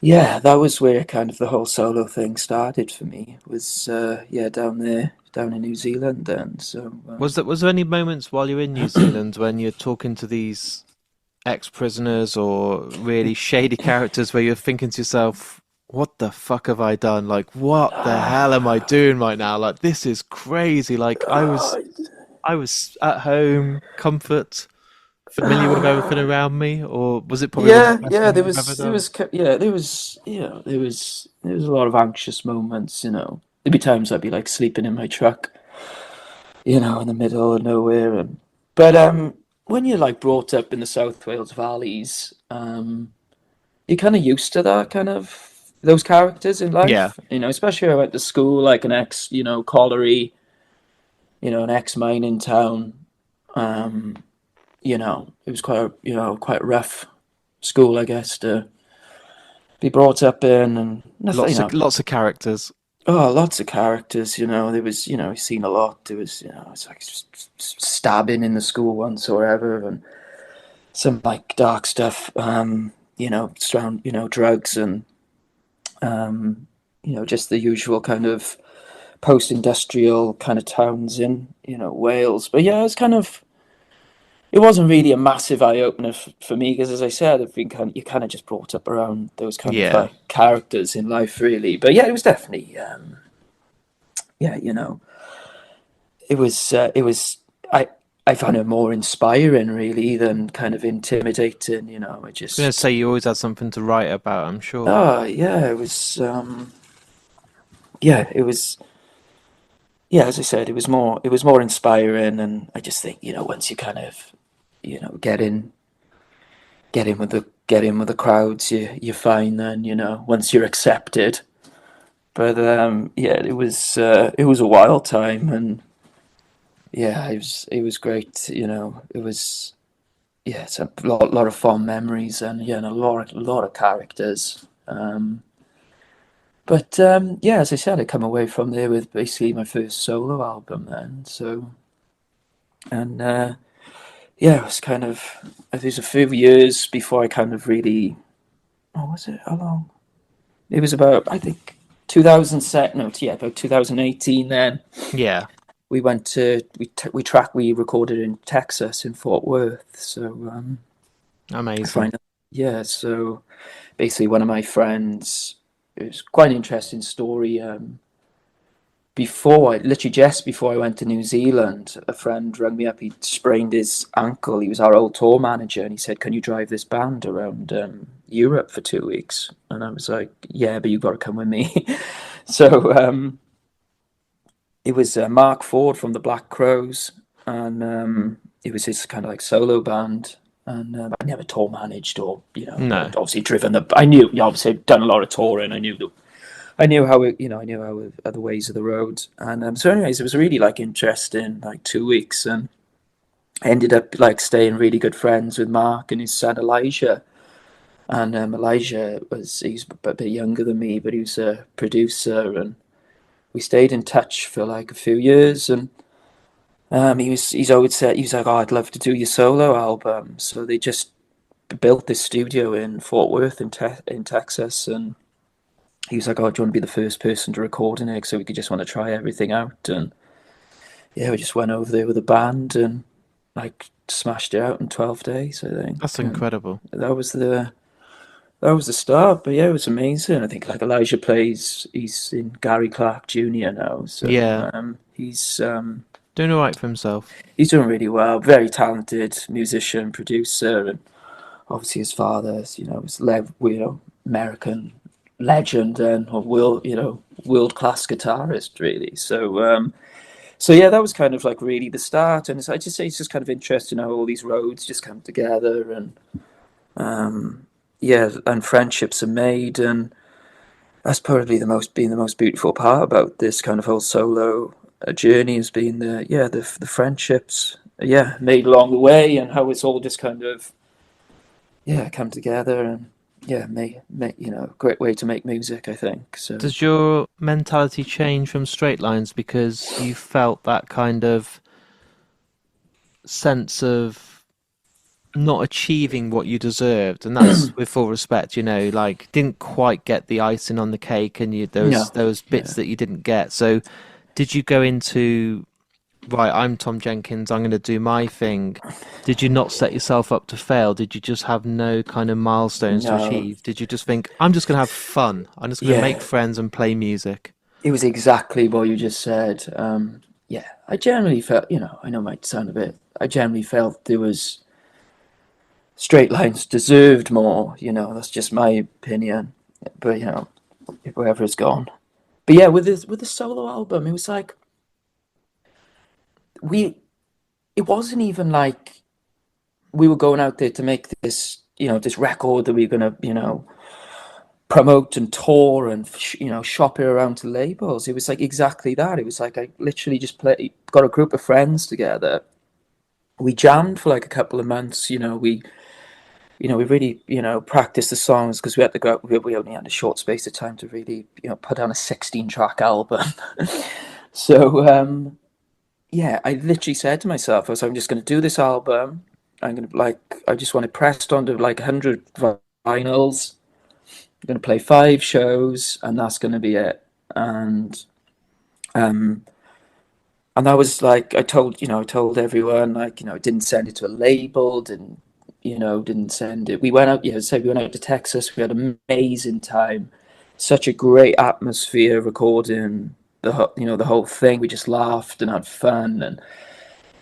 yeah, that was where kind of the whole solo thing started for me. Was yeah, down there, down in New Zealand then. So Was there any moments while you're in New Zealand when you're talking to these ex-prisoners or really shady characters where you're thinking to yourself, what the fuck have I done? Like, what the hell am I doing right now? Like, this is crazy. Like, I was at home, comfort, familiar with everything around me, or was it probably one of yeah, the best yeah, things you've ever done? there was a lot of anxious moments. There'd be times I'd be like sleeping in my truck, in the middle of nowhere. But when you're like brought up in the South Wales valleys, you're kind of used to that kind of those characters in Yeah, life. Especially I went to school like an ex, colliery, an ex mining town. Um, it was quite a rough school, I guess, to be brought up in, and nothing, lots of characters. oh, lots of characters. There was, you've seen a lot. There was, it's like stabbing in the school once or whatever, and some like dark stuff. Surround, drugs and just the usual kind of post-industrial kind of towns in, Wales. But yeah, it wasn't really a massive eye opener for me because, as I said, I've been you kind of just brought up around those kind of Yeah. like characters in life, really. But yeah, it was definitely, yeah, it was. I found it more inspiring, really, than kind of intimidating. I I was gonna just, say you always had something to write about, I'm sure. oh yeah, it was, yeah, it was, yeah. As I said, it was more inspiring, and I just think, once you kind of, get in with the crowds, you're fine then, once you're accepted. But yeah, it was a wild time, and yeah, it was great. It was, yeah, it's a lot of fond memories, and yeah, and a lot of characters. But yeah, as I said, I come away from there with basically my first solo album then. So, and yeah, it was kind of, it was a few years before I kind of really. Oh, was it? How long? It was about, I think, 2007. No, yeah, about 2018. Then Yeah, we went to we recorded in Texas in Fort Worth. So I amazing. find, yeah. So basically, one of my friends. It was quite an interesting story. Literally just before I went to New Zealand, a friend rang me up. He sprained his ankle. He was our old tour manager, and he said, "Can you drive this band around Europe for 2 weeks?" And I was like, "Yeah, but you got to come with me." So it was Mark Ford from the Black Crows, and it was his kind of like solo band. And I never tour managed or No, obviously driven the. I knew, obviously I'd done a lot of touring. I knew how it, I knew how the ways of the road, and so anyways, it was really like interesting, like 2 weeks, and I ended up like staying really good friends with Mark and his son Elijah, and Elijah he's a bit younger than me, but he was a producer, and we stayed in touch for like a few years, and he's always said, he was like, "Oh, I'd love to do your solo album," so they just built this studio in Fort Worth in Texas, and he was like, "Oh, do you want to be the first person to record in it? So we could just want to try everything out." And yeah, we just went over there with a band and like smashed it out in 12 days, I that's think. And incredible. that was the start. But yeah, it was amazing. I think like Elijah plays. He's in Gary Clark Jr. now, so Yeah, doing all right for himself. he's doing really well. Very talented musician, producer, and obviously his father's was American legend and a world class guitarist, really. So yeah, that was kind of like really the start, and I just say it's just kind of interesting how all these roads just come together, and yeah, and friendships are made, and that's probably the most beautiful part about this kind of whole solo journey has been the friendships, yeah, made along the way, and how it's all just kind of, yeah, come together, and yeah, make great way to make music, I think. So Does your mentality change from straight lines because you felt that kind of sense of not achieving what you deserved? And that's with full respect, like didn't quite get the icing on the cake, and no, there was bits yeah, that you didn't get. So did you go into, right, I'm Tom Jenkins, I'm going to do my thing? Did you not set yourself up to fail? Did you just have no kind of milestones to no, achieve? Did you just think, I'm just going to have fun? I'm just going to make yeah. friends and play music? It was exactly what you just said. Yeah, I generally felt, I know it might sound a bit, I generally felt there was straight lines deserved more. That's just my opinion. But whoever is gone. But yeah, with the solo album, it was like we. It wasn't even like we were going out there to make this, this record that we were gonna, promote and tour and shop it around to labels. It was like exactly that. It was like I literally just got a group of friends together. We jammed for like a couple of months. We really practiced the songs because we had to go. We only had a short space of time to really put down a 16-track album. So yeah, I literally said to myself, I'm just going to do this album. I just want it pressed onto like 100 vinyls. I'm going to play 5 shows, and that's going to be it. Um, and that was like I told everyone, like, didn't send it to a label, didn't send it. We went out, said we went out to Texas. We had an amazing time, such a great atmosphere recording the whole thing. We just laughed and had fun, and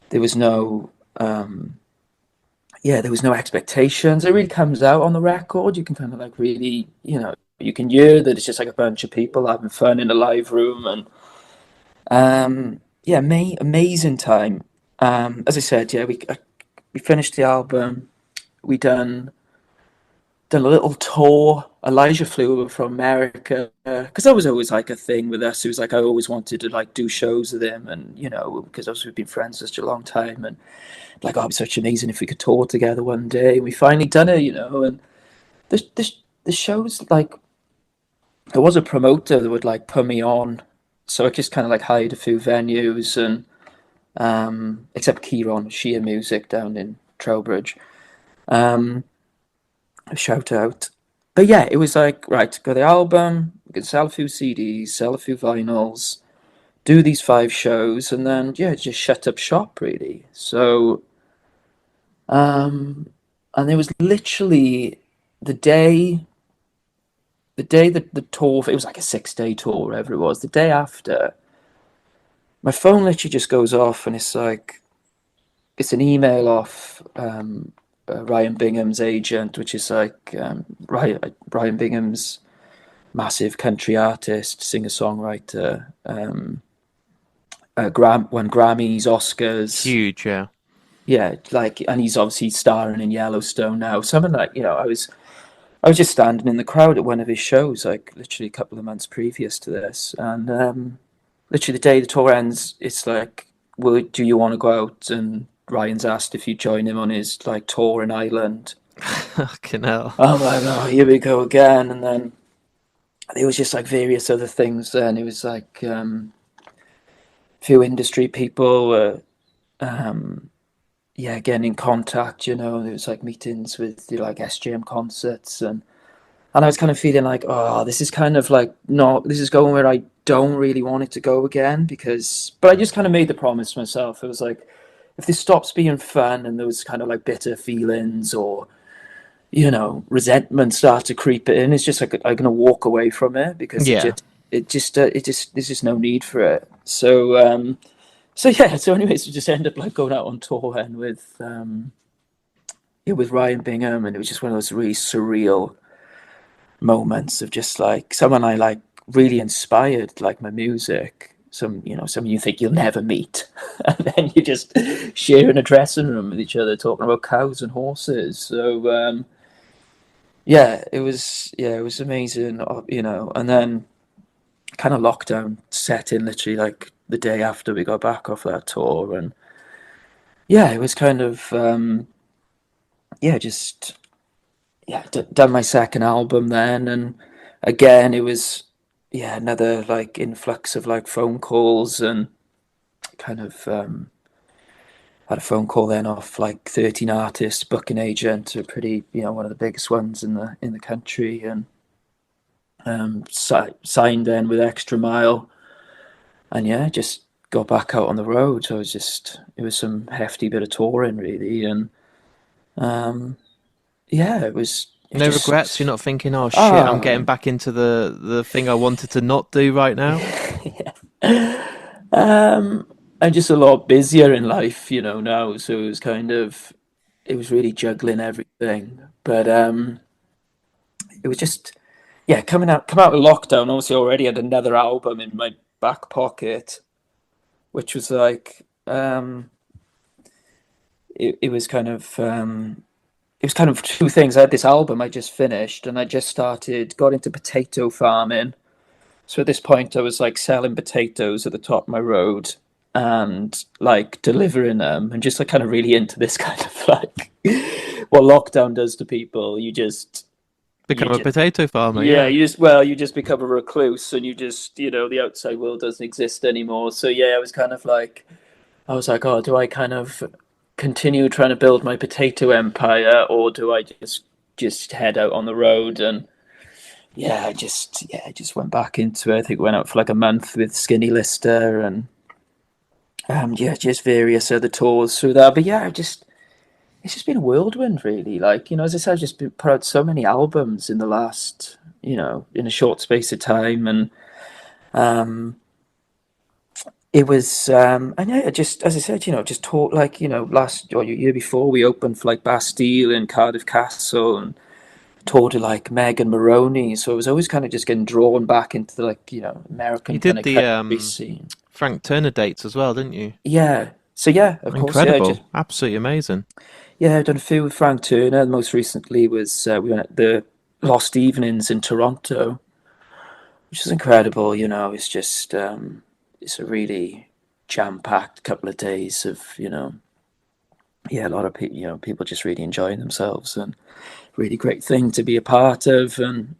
there was no there was no expectations. It really comes out on the record. You can kind of like really, you can hear that it's just like a bunch of people having fun in a live room, and yeah, amazing time. As I said, yeah, we finished the album. We done a little tour. Elijah flew over from America because that was always like a thing with us. It was like I always wanted to like do shows with him, and because obviously we've been friends such a long time, and like, oh, it'd be such amazing if we could tour together one day. And we finally done it, and the shows, like, there was a promoter that would like put me on, so I just kind of like hired a few venues, and except Kieran Sheer Music down in Trowbridge. Um, a shout out. But yeah, it was like, right, got the album, we can sell a few CDs, sell a few vinyls, do these 5 shows, and then yeah, just shut up shop really. So and it was literally the day that the tour, it was like a 6-day tour, whatever it was. The day after, my phone literally just goes off, and it's like it's an email off Ryan Bingham's agent, which is like Ryan Bingham's massive country artist, singer songwriter, won Grammys, Oscars. Huge, yeah. Yeah, like, and he's obviously starring in Yellowstone now. Something like, I was just standing in the crowd at one of his shows, like literally a couple of months previous to this, and literally the day the tour ends, it's like, well, do you want to go out? And Ryan's asked if you join him on his like tour in Ireland. Fucking hell. I'm like, oh, here we go again. And then there was just like various other things. Then it was like a few industry people were, yeah, getting in contact. There was like meetings with like SGM concerts, and I was kind of feeling like, oh, this is kind of like not, this is going where I don't really want it to go again, but I just kind of made the promise to myself. It was like, if this stops being fun and those kind of like bitter feelings or, resentment start to creep in, it's just like I'm going to walk away from it because Yeah. there's just no need for it. So yeah, so anyways, we just end up like going out on tour and with Ryan Bingham, and it was just one of those really surreal moments of just like someone I like really inspired like my music. Someone you think you'll never meet, and then you just share in a dressing room with each other talking about cows and horses. So it was amazing, and then kind of lockdown set in literally like the day after we got back off that tour, and yeah, it was kind of yeah, just yeah, done my second album then, and again it was yeah another like influx of like phone calls and kind of had a phone call then off like 13 artists, booking agent, a pretty one of the biggest ones in the country, and signed then with Extra Mile, and yeah, just got back out on the road. So it was some hefty bit of touring really, and um, yeah, it No regrets. You're just not thinking, "Oh shit, I'm getting ah. back into the thing I wanted to not do right now." I'm just a lot busier in life, now. So it was it was really juggling everything. But it was just, yeah, come out of lockdown. Obviously, already had another album in my back pocket, which was like, it was it was kind of two things. I had this album I just finished, and I just got into potato farming. So at this point, I was like selling potatoes at the top of my road and like delivering them, and just like kind of really into this kind of like what lockdown does to people. You Become a just, potato farmer. yeah, Yeah. you just become a recluse, and the outside world doesn't exist anymore. So yeah, I was like, oh, do I kind of continue trying to build my potato empire, or do I just head out on the road? And I just went back into it. I think went out for like a month with Skinny Lister, and yeah, just various other tours through that. But yeah, it's just been a whirlwind, really. Like, as I said, I've just put out so many albums in the last, in a short space of time, and um, it was, and yeah, just as I said, just taught like, last or year before we opened for like Bastille and Cardiff Castle, and toured to like Meg and Maroney. So I was always kind of just getting drawn back into the like, You American kind did of the country scene. Frank Turner dates as well, didn't you? Yeah. So yeah, of course, yeah, just Incredible. Absolutely amazing. yeah, I've done a few with Frank Turner. Most recently was we went at the Lost Evenings in Toronto, which is incredible. It's a really jam-packed couple of days of yeah, a lot of people, people just really enjoying themselves, and really great thing to be a part of. And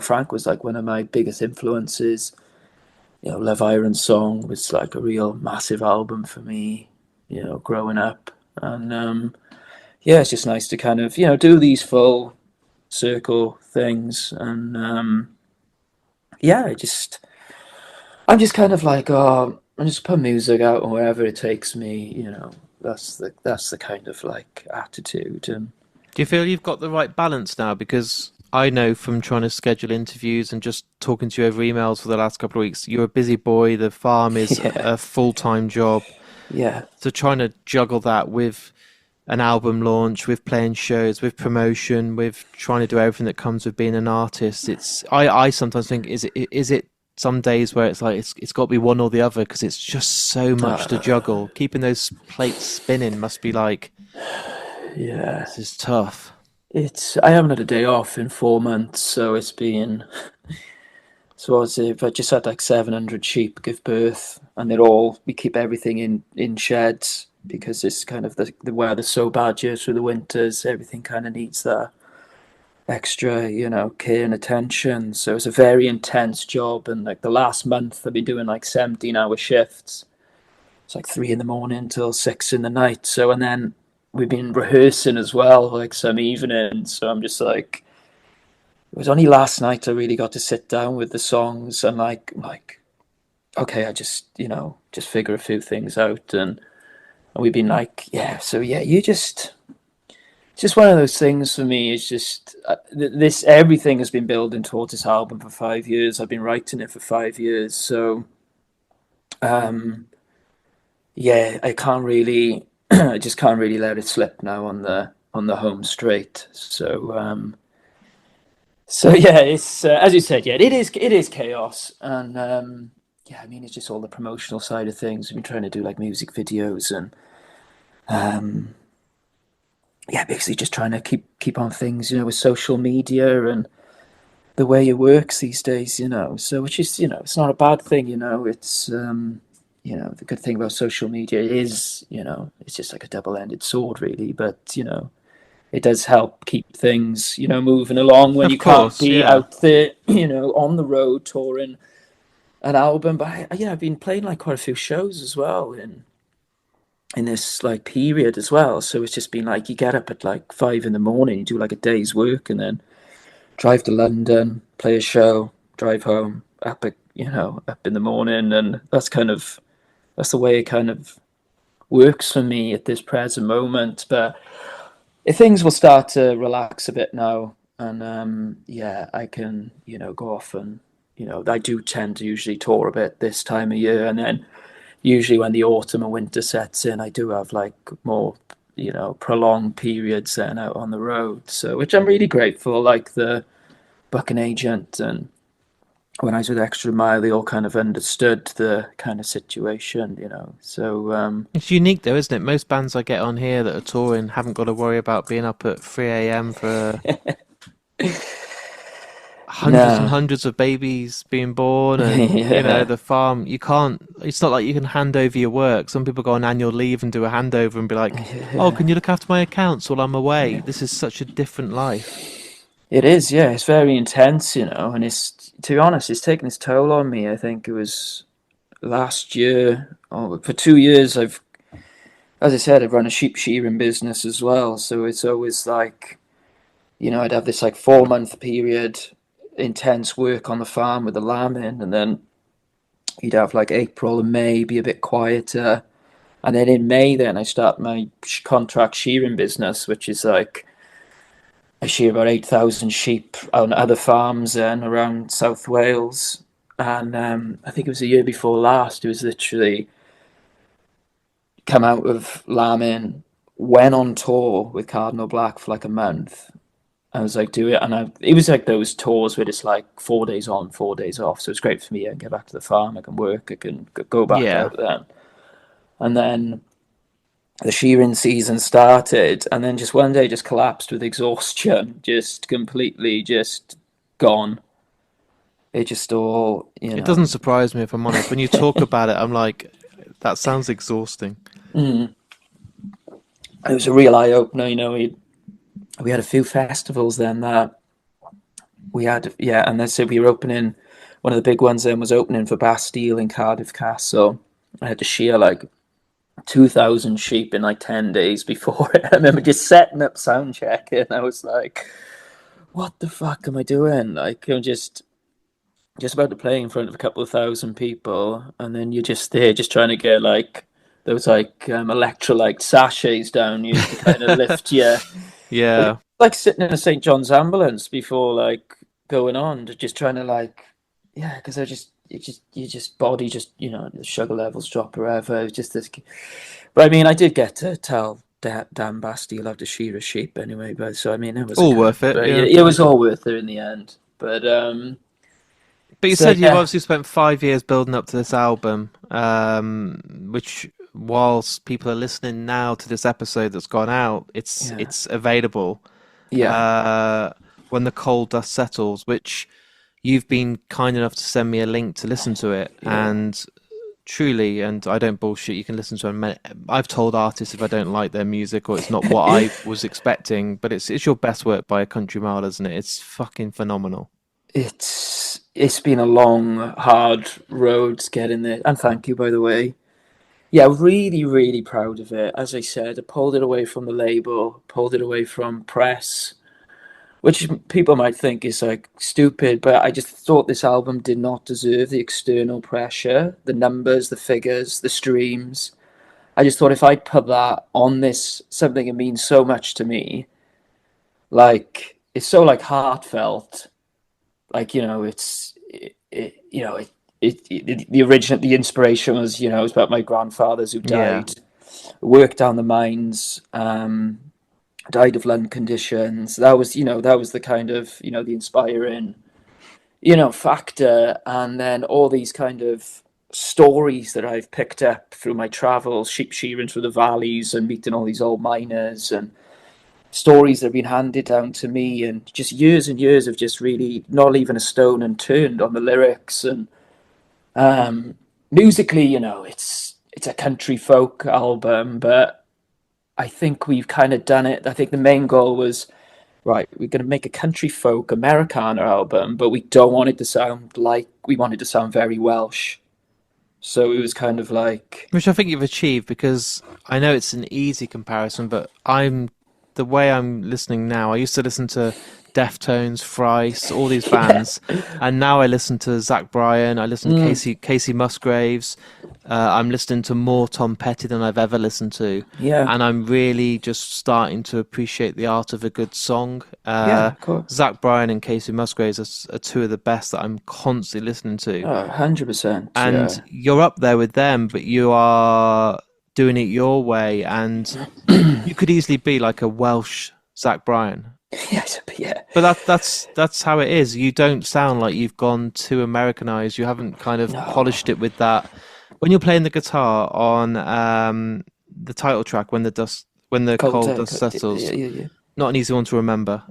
Frank was like one of my biggest influences. Love Iron Song was like a real massive album for me. Growing up, and yeah, it's just nice to kind of do these full circle things, and yeah, I'm just kind of like, oh, I just put music out and wherever it takes me. That's the kind of like attitude. And Do you feel you've got the right balance now? Because I know from trying to schedule interviews and just talking to you over emails for the last couple of weeks, you're a busy boy. The farm is yeah, a full-time job. yeah, So trying to juggle that with an album launch, with playing shows, with promotion, with trying to do everything that comes with being an artist. I sometimes think, is it some days where it's like it's got to be one or the other because it's just so much to uh, juggle. Keeping those plates spinning must be like, yeah. this is tough. I haven't had a day off in 4 months, so it's been so as if I just had like 700 sheep give birth, and we keep everything in sheds because it's kind of the weather's so bad here through the winters. Everything kind of needs that extra, care and attention. So it's a very intense job, and like the last month I've been doing like 17-hour shifts. It's like 3 in the morning till 6 in the night. So and then we've been rehearsing as well, like some evenings. So I'm just like, it was only last night I really got to sit down with the songs, and like okay, I just just figure a few things out, and we've been like, yeah. So yeah, it's just one of those things for me. It's just this everything has been building towards this album for 5 years. I've been writing it for 5 years, so um, yeah, I can't really, I just can't really let it slip now on the home straight. So yeah, it's as you said, yeah, it is chaos, and yeah, I mean it's just all the promotional side of things. We've been trying to do like music videos, and um, yeah, basically just trying to keep on things, with social media and the way it works these days. So which is, it's not a bad thing. It's the good thing about social media is, it's just like a double-ended sword, really. But, it does help keep things, moving along when Of you can't course, be yeah. out there, on the road touring an album. But I've been playing like quite a few shows as well in this like period as well. So it's just been like you get up at like 5 in the morning, you do like a day's work, and then drive to London, play a show, drive home, up in the morning, and that's the way it kind of works for me at this present moment. But if things will start to relax a bit now, and I can go off and I do tend to usually tour a bit this time of year, and then usually when the autumn and winter sets in, I do have like more prolonged periods then out on the road. So which I'm really grateful. Like the booking agent and when I was with Extra Mile, they all kind of understood the kind of situation. So It's unique though, isn't it? Most bands I get on here that are touring haven't got to worry about being up at 3 a.m. for hundreds and no, hundreds of babies being born, and yeah, the farm. You can't, it's not like you can hand over your work. Some people go on annual leave and do a handover and be like, oh, yeah, can you look after my accounts while I'm away? yeah. This is such a different life. It is, yeah. It's very intense, and it's to be honest, it's taken its toll on me. I think it was last year. Oh, for 2 years, as I said, I've run a sheep shearing business as well. So it's always like, I'd have this like 4 month period, intense work on the farm with the lambing, and then you'd have like April and May be a bit quieter, and then in May, then I start my contract shearing business, which is like I shear about 8,000 sheep on other farms and around South Wales. And I think it was the year before last. It was literally come out of lambing, went on tour with Cardinal Black for like a month. I was like, do it. And it was like those tours where it's like 4 days on, 4 days off. So it's great for me. I can get back to the farm. I can work. I can go back Yeah. out then. And then the shearing season started, and then just one day just collapsed with exhaustion, just completely just gone. It just all, It doesn't surprise me if I'm honest. When you talk about it, I'm like, that sounds exhausting. mm, it was a real eye opener. We had a few festivals then that we had, yeah, and then so we were opening. One of the big ones then was opening for Bastille in Cardiff Castle. I had to shear like 2,000 sheep in like 10 days before it. I remember just setting up sound check, and I was like, "What the fuck am I doing?" Like I'm just about to play in front of a couple of thousand people, and then you're just there, just trying to get like those like electrolyte sachets down you to kind of lift you. But it's Yeah. like sitting in a St. John's ambulance before like going on, just trying to like, yeah, because you just body just the sugar levels drop or whatever. It was just this, but I mean, I did get to tell Dan Bastille how to shear a sheep anyway. But so I mean, it was a All kind of, worth it, but yeah. it was all worth it in the end. But But you so said you've yeah. obviously spent 5 years building up to this album, which, whilst people are listening now to this episode that's gone out, it's Yeah, it's available yeah, uh, when the cold dust settles. Which you've been kind enough to send me a link to listen to it, yeah. and truly, and I don't bullshit. You can listen to it. I've told artists if I don't like their music or it's not what I was expecting, but it's your best work by a country mile, isn't it? It's fucking phenomenal. It's been a long, hard road getting there, and thank you, by the way. Yeah, really, really proud of it. As I said, I pulled it away from the label, pulled it away from press, which people might think is like stupid, but I just thought this album did not deserve the external pressure, the numbers, the figures, the streams. I just thought if I put that on this, something that means so much to me, like it's so like heartfelt, like the original the inspiration was it was about my grandfathers who Yeah. died, worked down the mines, died of lung conditions. That was the kind of the inspiring factor, and then all these kind of stories that I've picked up through my travels, sheep shearing through the valleys and meeting all these old miners, and stories that have been handed down to me, and just years and years of just really not leaving a stone unturned on the lyrics. And um musically, it's a country folk album, but I think we've kind of done it. I think the main goal was, right, we're going to make a country folk Americana album, but we don't want it to sound like, we want it to sound very Welsh. So it was kind of like, Which I think you've achieved, because I know it's an easy comparison, but the way I'm listening now, I used to listen to Deftones, Thrice, all these yeah, bands, and now I listen to Zach Bryan, I listen to mm, Casey Musgraves, I'm listening to more Tom Petty than I've ever listened to, yeah, and I'm really just starting to appreciate the art of a good song. yeah, of course. Zach Bryan and Casey Musgraves are two of the best that I'm constantly listening to. Oh, 100%, And yeah. you're up there with them, but you are doing it your way, and you could easily be like a Welsh Zach Bryan. Yes, yeah. But that's how it is. You don't sound like you've gone too Americanized. You haven't kind of No, polished it with that. When you're playing the guitar on the title track, when the cold, cold dust yeah, settles, yeah, not an easy one to remember.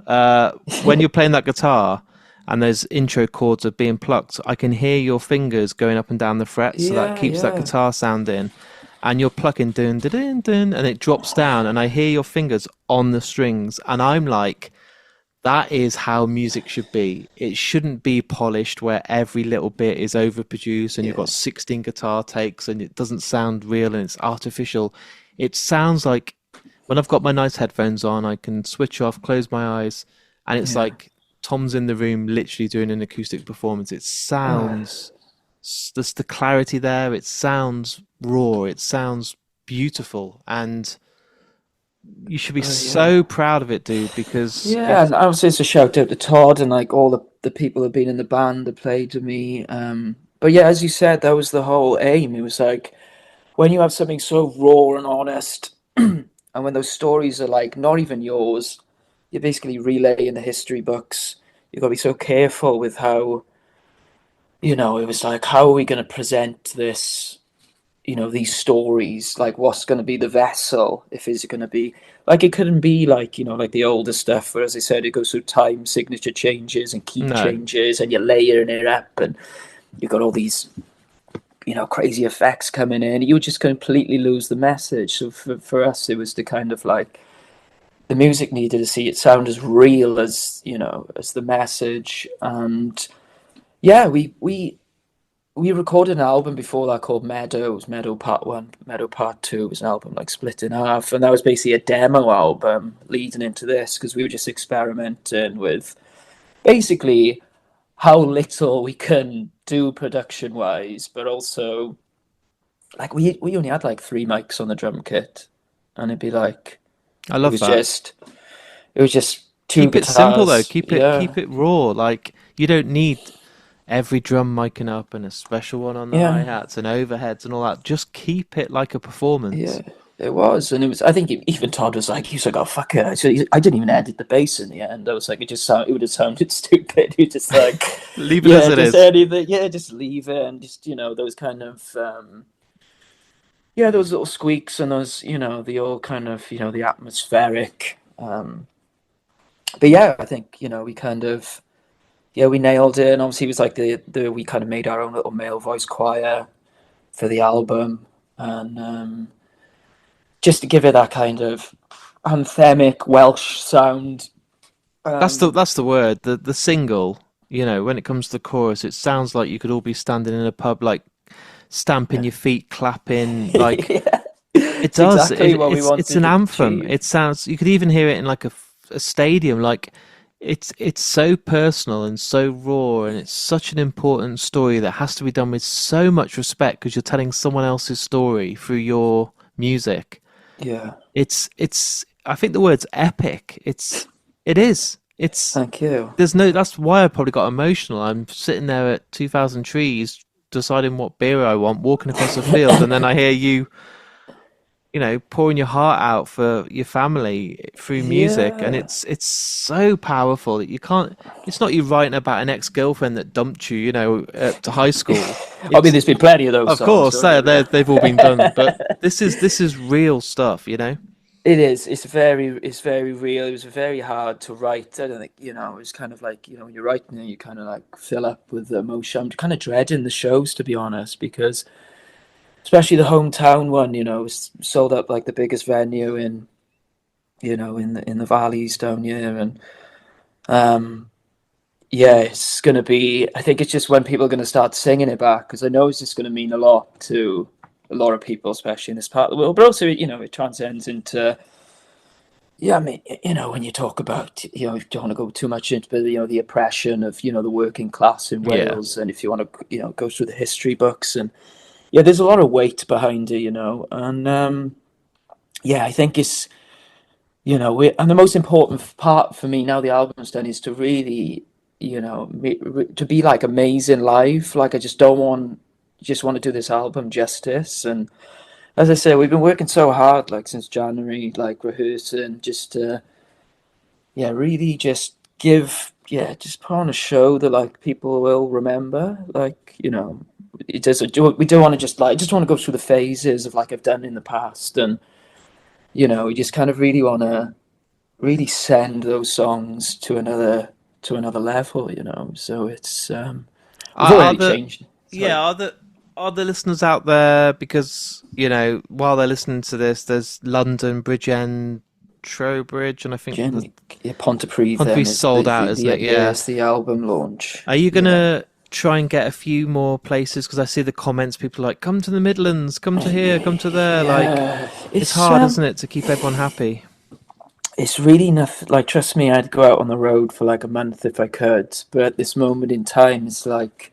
When you're playing that guitar and those intro chords are being plucked, I can hear your fingers going up and down the frets, so that yeah, keeps that yeah, guitar sound in. And you're plucking dun dun dun dun, and it drops down, and I hear your fingers on the strings, and I'm like, that is how music should be. It shouldn't be polished where every little bit is overproduced and you've got yeah, 16 guitar takes and it doesn't sound real and it's artificial. It sounds like when I've got my nice headphones on, I can switch off, close my eyes, and it's yeah. like Tom's in the room literally doing an acoustic performance. It Oh, sounds, there's the clarity there. It sounds raw. It sounds beautiful. And you should be oh yeah. so proud of it, dude, because Yeah, it's, and obviously it's a shout out to Todd and like all the people that have been in the band that played with me. But yeah, as you said, that was the whole aim. It was like when you have something so raw and honest, and when those stories are like not even yours, you're basically relaying the history books. You've got to be so careful with how, it was like, how are we going to present this, these stories? Like, what's going to be the vessel? If is it going to be like, it couldn't be like, like the older stuff where, as I said, it goes through time, signature changes, and key no. changes, and you're layering it up, and you've got all these, crazy effects coming in. You would just completely lose the message. So for us, it was the kind of like, the music needed to see it sound as real as as the message. And yeah, we recorded an album before that called Meadow. It was Meadow Part One, Meadow Part Two. It was an album like split in half, and that was basically a demo album leading into this because we were just experimenting with basically how little we can do production wise, but also like we only had like three mics on the drum kit, and it'd be like I it love was that. just it was just two Keep it simple though. guitars. Keep Yeah, it raw. Like you don't need every drum micing up and a special one on the hi yeah. hats and overheads and all that. Just keep it like a Yeah, performance. it was, and it was. I think even Todd was like, he's like, "Oh fuck it!" So I didn't even edit the bass in the end. I was like, it would have sounded stupid. You just like, Leave it as yeah, it just is. anything, yeah, just leave it, and just those kind of, yeah, those little squeaks and those, the all kind of, the atmospheric. But yeah, I think we kind of, yeah, we nailed it, and obviously it was like the we kind of made our own little male voice choir for the album, and just to give it that kind of anthemic Welsh sound. Um, That's the word. The single. You know, when it comes to the chorus, it sounds like you could all be standing in a pub, like stamping your feet, clapping. Like yeah, it it's does. exactly what we It's wanted an to anthem. achieve. It sounds. You could even hear it in like a stadium. Like it's so personal and so raw, and it's such an important story that has to be done with so much respect because you're telling someone else's story through your music. Yeah, It's. I think the word's epic. It is. It's. thank you. There's no. That's why I probably got emotional. I'm sitting there at 2,000 trees, deciding what beer I want, walking across a field, and then I hear you, pouring your heart out for your family through music, and Yeah. it's so powerful that you can't. It's not you writing about an ex-girlfriend that dumped you, at high school. I mean, It's there's been plenty of those of songs, course don't there? they've all been done, but Yeah. this is real stuff. It is. It's very real. It was very hard to write. I don't think, it was kind of like, when you're writing it, you kind of like fill up with emotion. I'm kind of dreading the shows, to be honest, because especially the hometown one. Sold out like the biggest venue in in the valleys down here, and um, yeah, it's gonna be. I think it's just when people are gonna start singing it back, because I know it's just gonna mean a lot to a lot of people, especially in this part of the world. But also, it transcends into. Yeah, I mean, when you talk about, if you don't want to go too much into, but the oppression of, the working class in Yeah. Wales, and if you want to, go through the history books, and yeah, there's a lot of weight behind it, and yeah, I think it's, and the most important part for me now the album's done is to really, to be like amazing live. Like I just want to do this album justice, and as I say, we've been working so hard, like since January, like rehearsing, just yeah, really just just put on a show that like people will remember. Like, it does. We don't want to just like, just want to go through the phases of like I've done in the past, and we just kind of really want to really send those songs to another level. So it's we've Are already the changed. yeah, Sorry, are the listeners out there, because while they're listening to this, there's London, Bridgend, Trowbridge, and I think the Jen, yeah, Pontypridd then Pontypridd's is sold out, isn't it? yeah, Yeah. it's the album launch. Are you Yeah. gonna try and get a few more places? Because I see the comments, people are like, "Come to the Midlands, come to here, come to there." Like, Yeah, it's hard, isn't it, to keep everyone happy? it's really nothing. Like, trust me, I'd go out on the road for like a month if I could. But at this moment in time, it's like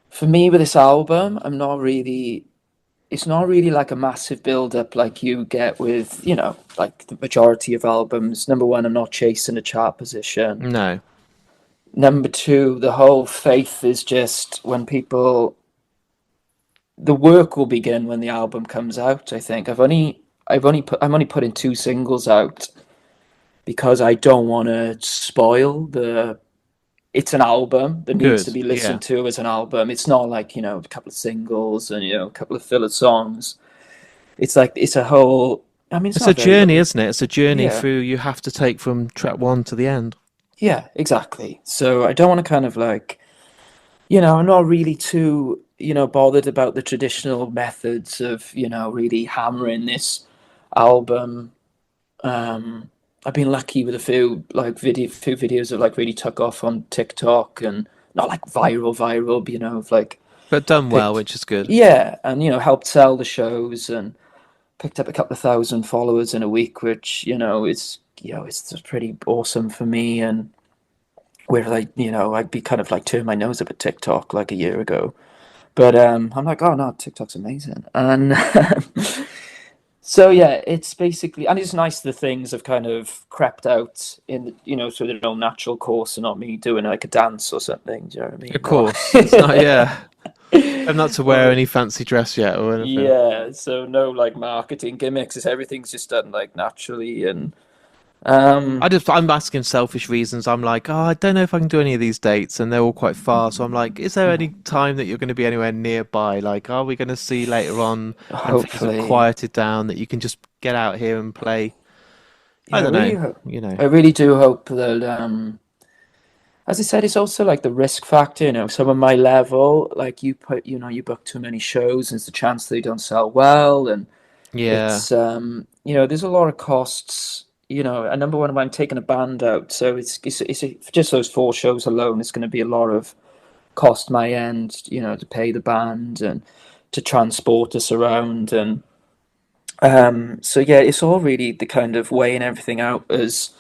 for me with this album, I'm not really. It's not really like a massive build up like you get with like the majority of albums. Number one, I'm not chasing a chart position. No. Number two, the whole faith is just when people. The work will begin when the album comes out. I think I'm only putting two singles out because I don't want to spoil the. It's an album that needs to Good. be Yeah. listened to as an album. It's not like a couple of singles and a couple of filler songs. It's like it's a whole. I mean, it's It's a not very journey, long. isn't it? It's a journey Yeah, through you have to take from track one to the end. yeah, exactly. So I don't want to kind of like I'm not really too bothered about the traditional methods of really hammering this album. Um, I've been lucky with a few videos that like really took off on TikTok, and not like viral, but of like But done well, picked, which is good. yeah, and helped sell the shows and picked up a couple of thousand followers in a week, which is it's just pretty awesome for me. And where like I'd be kind of like turning my nose up at TikTok like a year ago, but I'm like, oh no, TikTok's amazing, and so yeah, it's basically, and it's nice the things have kind of crept out in through their own natural course, and not me doing like a dance or something. Do you know what I Of mean? course. It's not, yeah. I'm not to wear Or any fancy dress yet or anything. yeah, so no like marketing gimmicks. It's everything's just done like naturally, and I'm asking selfish reasons. I'm like, oh, I don't know if I can do any of these dates, and they're all quite far. So I'm like, is there any time that you're going to be anywhere nearby? Like, are we going to see later on when things have hopefully, quieted down that you can just get out here and play? I yeah, don't know, you know. I really do hope that as I said, it's also like the risk factor. Someone my level, like you book too many shows, and it's the chance they don't sell well, and Yeah, it's there's a lot of costs. And number one, I'm taking a band out, so it's just those four shows alone. It's going to be a lot of cost my end, to pay the band and to transport us around, and so yeah, it's all really the kind of weighing everything out as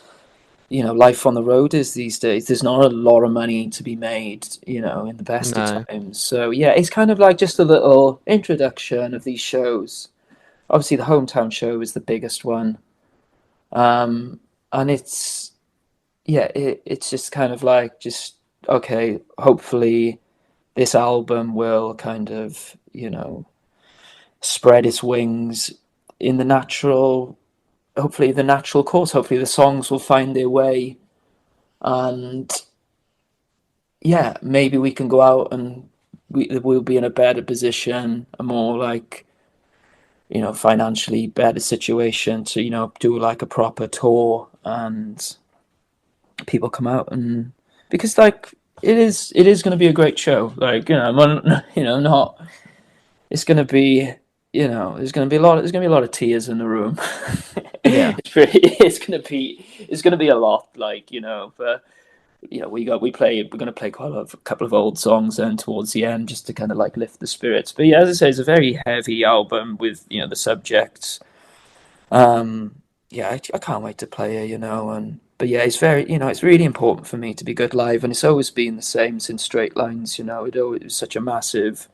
life on the road is these days. There's not a lot of money to be made, in the best of no. times. So yeah, it's kind of like just a little introduction of these shows. Obviously, the hometown show is the biggest one, and it's yeah, it's just kind of like just okay. Hopefully, this album will kind of spread its wings in the natural. Hopefully, the natural course. Hopefully, the songs will find their way, and yeah, maybe we can go out and we'll be in a better position, a more like financially better situation to do like a proper tour, and people come out, and because like it is going to be a great show. Like I'm not. it's going to be, there's going to be a lot of tears in the room. Yeah. It's going to be a lot, like, but we're going to play a couple of old songs then towards the end just to kind of like lift the spirits. But yeah, as I say, it's a very heavy album with the subjects. Yeah, I can't wait to play it, and but yeah, it's really important for me to be good live, and it's always been the same since Straight Lines. It was such a massive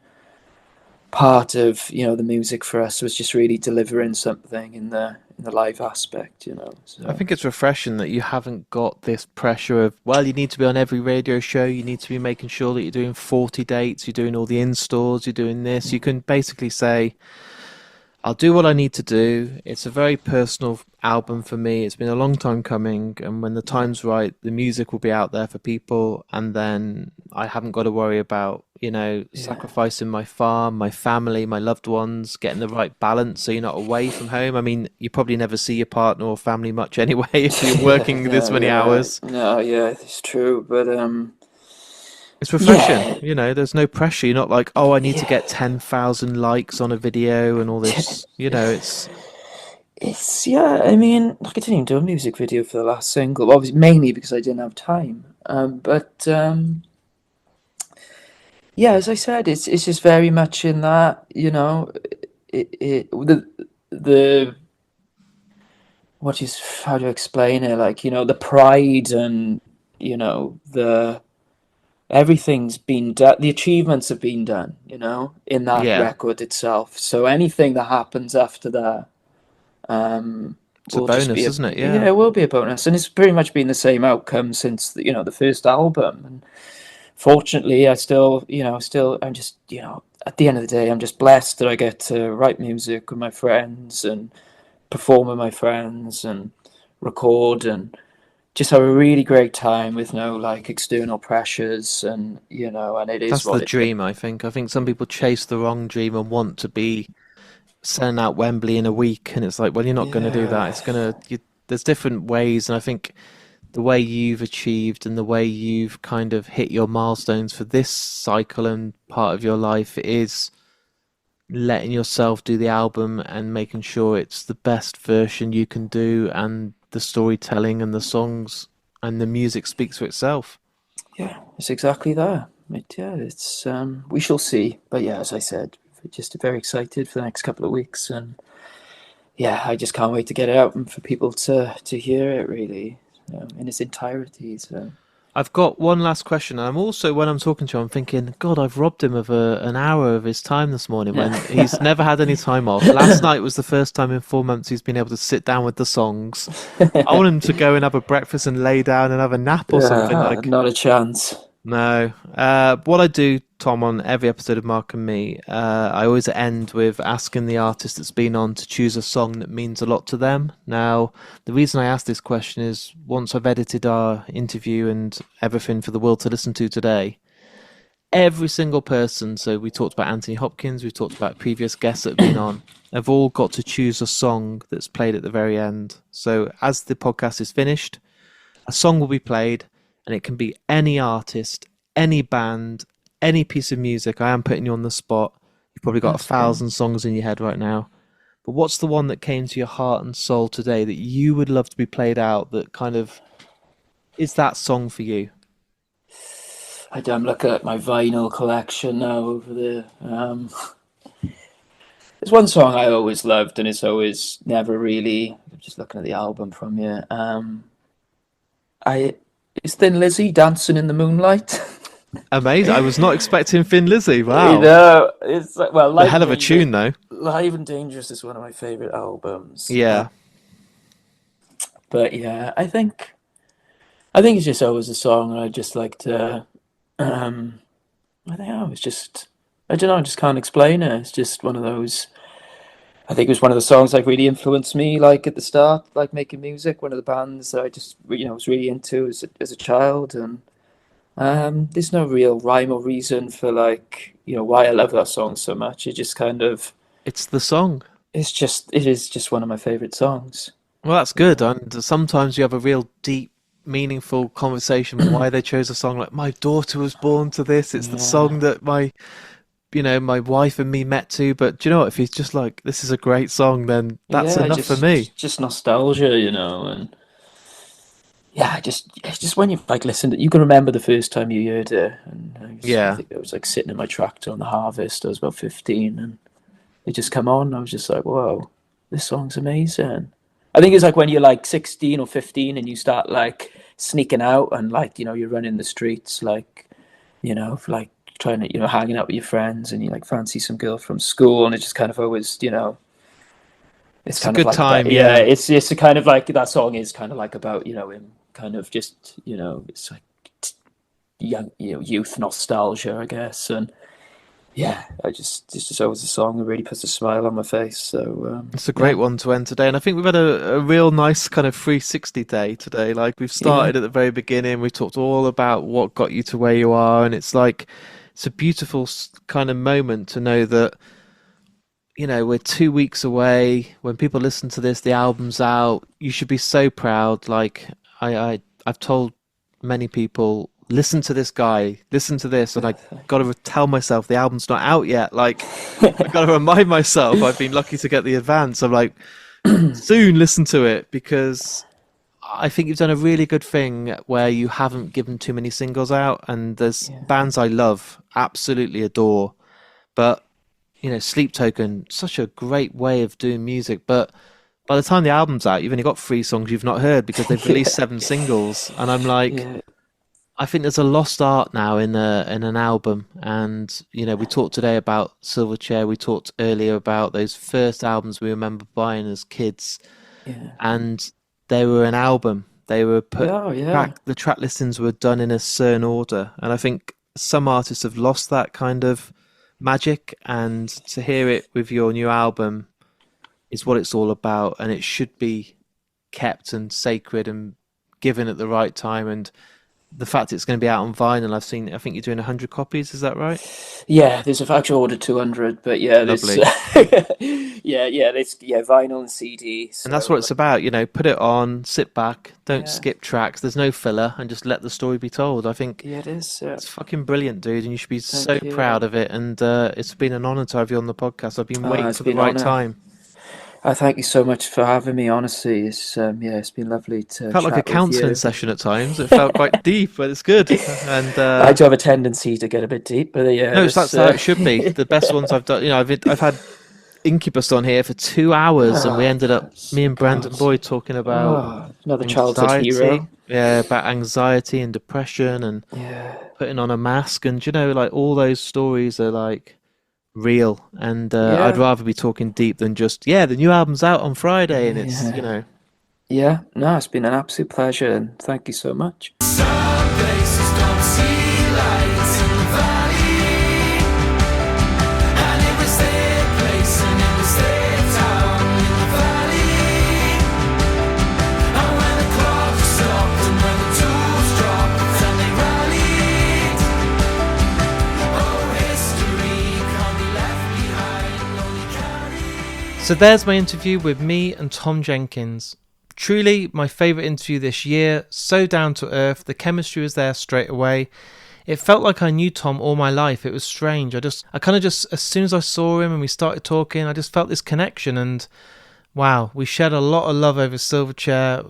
part of the music for us was just really delivering something in the live aspect. I So think it's refreshing that you haven't got this pressure of, well, you need to be on every radio show, you need to be making sure that you're doing 40 dates, you're doing all the in-stores, you're doing this. You can basically say, I'll do what I need to do. It's a very personal album for me. It's been a long time coming, and when the time's right, the music will be out there for people, and then I haven't got to worry about, yeah, sacrificing my farm, my family, my loved ones, getting the right balance so you're not away from home. I mean, you probably never see your partner or family much anyway if you're yeah, working this no, many you're right. hours. No, yeah, it's true, but It's refreshing, yeah, there's no pressure. You're not like, oh, I need to yeah. get 10,000 likes on a video and all this, it's It's yeah. I mean, like, I didn't even do a music video for the last single. Obviously, mainly because I didn't have time. But yeah, as I said, it's just very much in that. The what is how do I explain it? Like, the pride and the everything's been done. The achievements have been done. In that yeah, record itself. So anything that happens after that it's a will just be bonus, a isn't it? yeah, Yeah. it will be a bonus, and it's pretty much been the same outcome since the first album. And fortunately, I'm just at the end of the day, I'm just blessed that I get to write music with my friends and perform with my friends and record and just have a really great time with no like external pressures, and it is That's the what it is. dream, I think. I think some people chase the wrong dream and want to be selling out Wembley in a week, and it's like, well, you're not going to do that. Yeah, There's different ways, and I think the way you've achieved and the way you've kind of hit your milestones for this cycle and part of your life is letting yourself do the album and making sure it's the best version you can do, and the storytelling and the songs and the music speaks for itself. yeah, it's exactly that. Yeah, it's we shall see. But yeah, as I said, just very excited for the next couple of weeks, and yeah, I just can't wait to get it out and for people to hear it really, in its entirety. So I've got one last question. And I'm also, when I'm talking to him, I'm thinking, God, I've robbed him of an hour of his time this morning yeah, when he's never had any time off. Last night was the first time in 4 months he's been able to sit down with the songs. I want him to go and have a breakfast and lay down and have a nap or something. Like, not a chance. no. What I do, Tom, on every episode of Mark and Me, I always end with asking the artist that's been on to choose a song that means a lot to them. Now, the reason I ask this question is once I've edited our interview and everything for the world to listen to today, every single person, so we talked about Anthony Hopkins, we talked about previous guests that have been on, have all got to choose a song that's played at the very end. So as the podcast is finished, a song will be played, and it can be any artist, any band, any piece of music. I am putting you on the spot. You've probably got a That's okay. thousand songs in your head right now. But what's the one that came to your heart and soul today that you would love to be played out that kind of is that song for you? I'm looking at my vinyl collection now over there. There's one song I always loved, and it's always never really. I'm just looking at the album from here. I It's Thin Lizzy, "Dancing in the Moonlight." Amazing. I was not expecting Thin Lizzy. You Wow. know, it's like, well, A hell of a tune, though. Live and Dangerous is one of my favorite albums. Yeah. But yeah, I think it's just always a song I just like to. Um, I think I was just. I don't know. I just can't explain it. It's just one of those. I think it was one of the songs that really influenced me, like at the start, like making music. One of the bands that I just, was really into as a child, and there's no real rhyme or reason for like, why I love that song so much. It just kind of, It's the song. it is just one of my favorite songs. Well, that's good. And sometimes you have a real deep, meaningful conversation why they chose a song like My Daughter Was Born to This. It's the Yeah, song that my my wife and me met to. But do you know what? If he's just like, this is a great song, then that's Yeah, enough for me. just nostalgia, and yeah, it's just when you like listen to, you can remember the first time you heard it, and I Yeah, think I was like sitting in my tractor on the harvest. I was about 15, and it just come on. I was just like, whoa, this song's amazing. I think it's like when you're like 16 or 15 and you start like sneaking out and like, you're running the streets, like, like trying to, hanging out with your friends and you like fancy some girl from school and it just kind of always, it's it's a kind of good like that. time. Yeah, Yeah, it's a kind of like that song is kind of like about, him kind of just, it's like young, youth nostalgia, I guess. And yeah, it's just always a song that really puts a smile on my face. So it's a great yeah, one to end today, and I think we've had a real nice kind of 360 day today. Like we've yeah, started at the very beginning, we talked all about what got you to where you are, and it's like it's a beautiful kind of moment to know that we're 2 weeks away. When people listen to this, the album's out. You should be so proud. Like I've told many people, listen to this guy, listen to this, and I got to tell myself the album's not out yet. Like I got to remind myself I've been lucky to get the advance. I'm like, soon listen to it because I think you've done a really good thing where you haven't given too many singles out, and there's yeah, bands I love, absolutely adore, but Sleep Token, such a great way of doing music. But by the time the album's out, you've only got 3 songs you've not heard because they've released yeah, 7 singles. And I'm like, yeah, I think there's a lost art now in an album. And we talked today about Silverchair. We talked earlier about those first albums we remember buying as kids, yeah. and they were an album. They were put Oh yeah, the track listings were done in a certain order, and I think some artists have lost that kind of magic. And to hear it with your new album is what it's all about, and it should be kept and sacred and given at the right time. And the fact it's going to be out on vinyl, I think you're doing 100 copies, is that right? yeah. There's a actual order 200, but yeah, there's Lovely. yeah, vinyl and CD. And that's what So it's about, put it on, sit back, don't yeah, skip tracks, there's no filler, and just let the story be told. I think yeah, it is. it's fucking brilliant, dude, and you should be so Thank you. proud of it. And it's been an honor to have you on the podcast. I've been waiting It's for the been right honor. time. I thank you so much for having me. Honestly, it's been lovely to Felt like a chat with counselling you. session at times. It felt quite deep, but it's good. And I do have a tendency to get a bit deep, but yeah, no, this. that's how it should be. The best ones I've done, I've had Incubus on here for 2 hours, and we ended up me and Brandon God, Boyd talking about another childhood anxiety. hero. Yeah, about anxiety and depression and Yeah, putting on a mask, and like all those stories are like real. And I'd yeah, rather be talking deep than just the new album's out on Friday, and it's yeah, yeah. No, it's been an absolute pleasure, and thank you so much. Some places don't see lights in the valley, and it was their place and it was their town in the valley. And when the clock stopped and when the tools dropped and they rallied, oh, history can't be left behind, only carried. So there's my interview with me and Tom Jenkins. Truly my favourite interview this year, so down to earth, the chemistry was there straight away. It felt like I knew Tom all my life. It was strange. I kind of just, as soon as I saw him and we started talking, I just felt this connection, and wow, we shared a lot of love over Silverchair.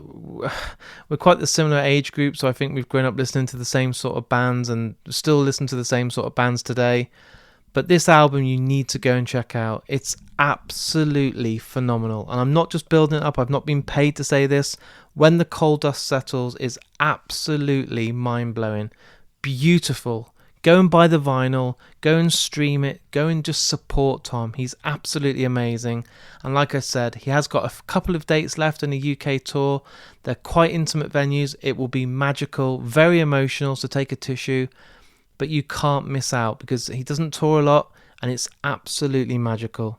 We're quite the similar age group, so I think we've grown up listening to the same sort of bands and still listen to the same sort of bands today. But this album you need to go and check out. It's absolutely phenomenal. And I'm not just building it up. I've not been paid to say this. When the Coal Dust Settles is absolutely mind-blowing. Beautiful. Go and buy the vinyl. Go and stream it. Go and just support Tom. He's absolutely amazing. And like I said, he has got a couple of dates left in a UK tour. They're quite intimate venues. It will be magical. Very emotional, so take a tissue. But you can't miss out because he doesn't tour a lot and it's absolutely magical.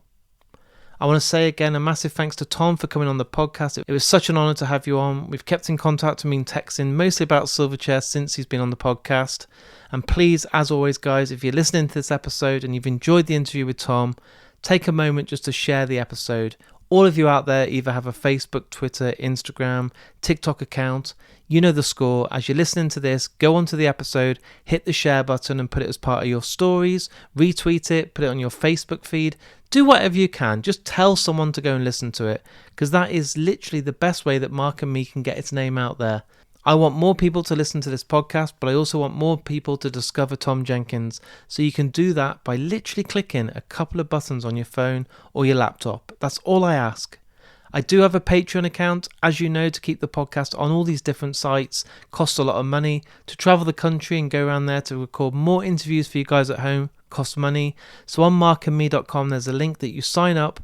I want to say again a massive thanks to Tom for coming on the podcast. It was such an honour to have you on. We've kept in contact and been texting mostly about Silverchair since he's been on the podcast. And please, as always, guys, if you're listening to this episode and you've enjoyed the interview with Tom, take a moment just to share the episode. All of you out there either have a Facebook, Twitter, Instagram, TikTok account. You know the score. As you're listening to this, go onto the episode, hit the share button and put it as part of your stories, retweet it, put it on your Facebook feed. Do whatever you can. Just tell someone to go and listen to it, because that is literally the best way that Mark and Me can get its name out there. I want more people to listen to this podcast, but I also want more people to discover Tom Jenkins. So you can do that by literally clicking a couple of buttons on your phone or your laptop. That's all I ask. I do have a Patreon account, as you know, to keep the podcast on all these different sites. Costs a lot of money. To travel the country and go around there to record more interviews for you guys at home costs money. So on markandme.com, there's a link that you sign up.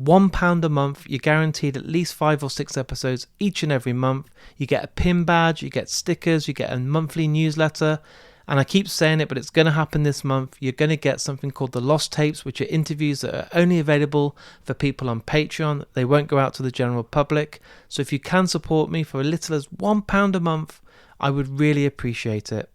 £1 a month, you're guaranteed at least 5 or 6 episodes each and every month. You get a pin badge, you get stickers, you get a monthly newsletter. And I keep saying it, but it's going to happen this month. You're going to get something called the Lost Tapes, which are interviews that are only available for people on Patreon. They won't go out to the general public. So if you can support me for as little as £1 a month, I would really appreciate it.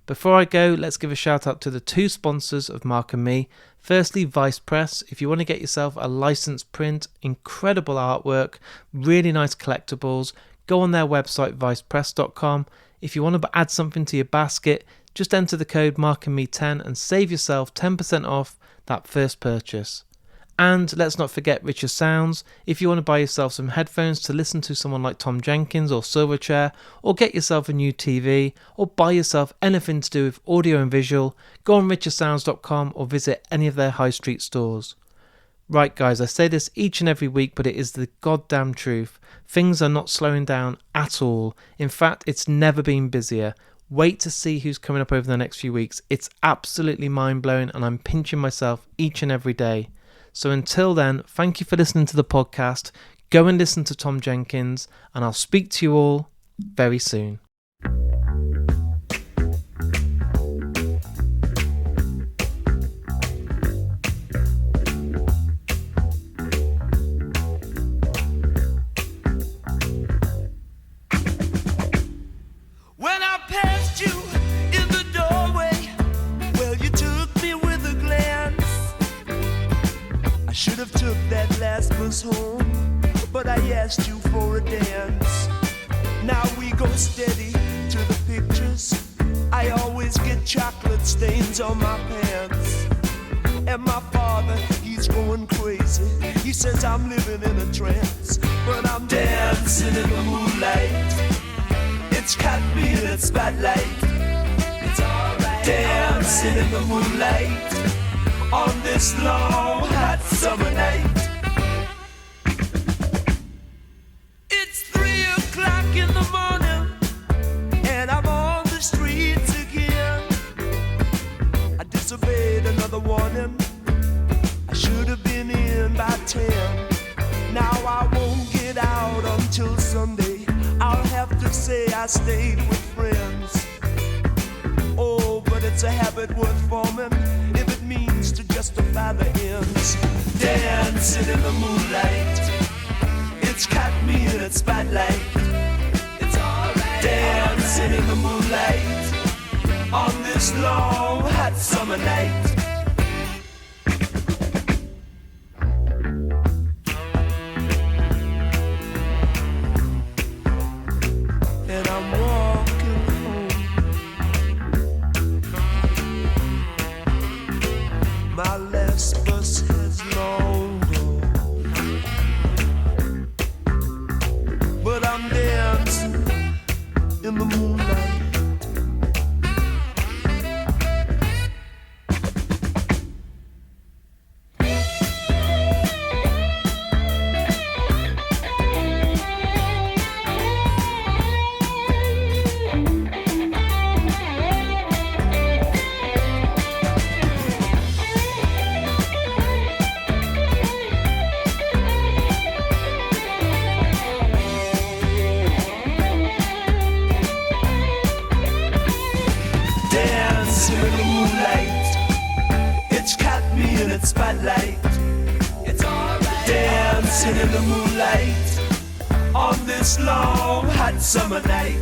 Before I go, let's give a shout out to the 2 sponsors of Mark and Me. Firstly, Vice Press. If you want to get yourself a licensed print, incredible artwork, really nice collectibles, go on their website, vicepress.com. If you want to add something to your basket, just enter the code MarkandMe10 and save yourself 10% off that first purchase. And let's not forget Richer Sounds. If you want to buy yourself some headphones to listen to someone like Tom Jenkins or Silverchair, or get yourself a new TV, or buy yourself anything to do with audio and visual, go on richersounds.com or visit any of their high street stores. Right guys, I say this each and every week, but it is the goddamn truth. Things are not slowing down at all. In fact, it's never been busier. Wait to see who's coming up over the next few weeks. It's absolutely mind-blowing and I'm pinching myself each and every day. So until then, thank you for listening to the podcast. Go and listen to Tom Jenkins, and I'll speak to you all very soon. When I passed you in the doorway, well, you took me with a glance. I should have took that last bus home, but I asked you for a dance. Now we go steady to the pictures. I always get chocolate stains on my pants. And my father, he's going crazy. He says I'm living in a trance, but I'm dancing in the moonlight. It's caught me in its spotlight. It's alright. Dancing in the moonlight on this long hot summer night. It's 3 o'clock in the morning and I'm on the streets again. I disobeyed another warning. I should have been in by 10. Now I won't get out until Sunday. I'll have to say I stayed with friends. Oh, but it's a habit worth forming if it means to justify the ends. Dancing in the moonlight, it's caught me in its spotlight. It's alright. Dancing in the moonlight on this long hot summer night. And I'm walking home. My last bus has long gone, but I'm dancing in the moonlight. Spotlight. It's alright. Dancing in the moonlight on this long hot summer night.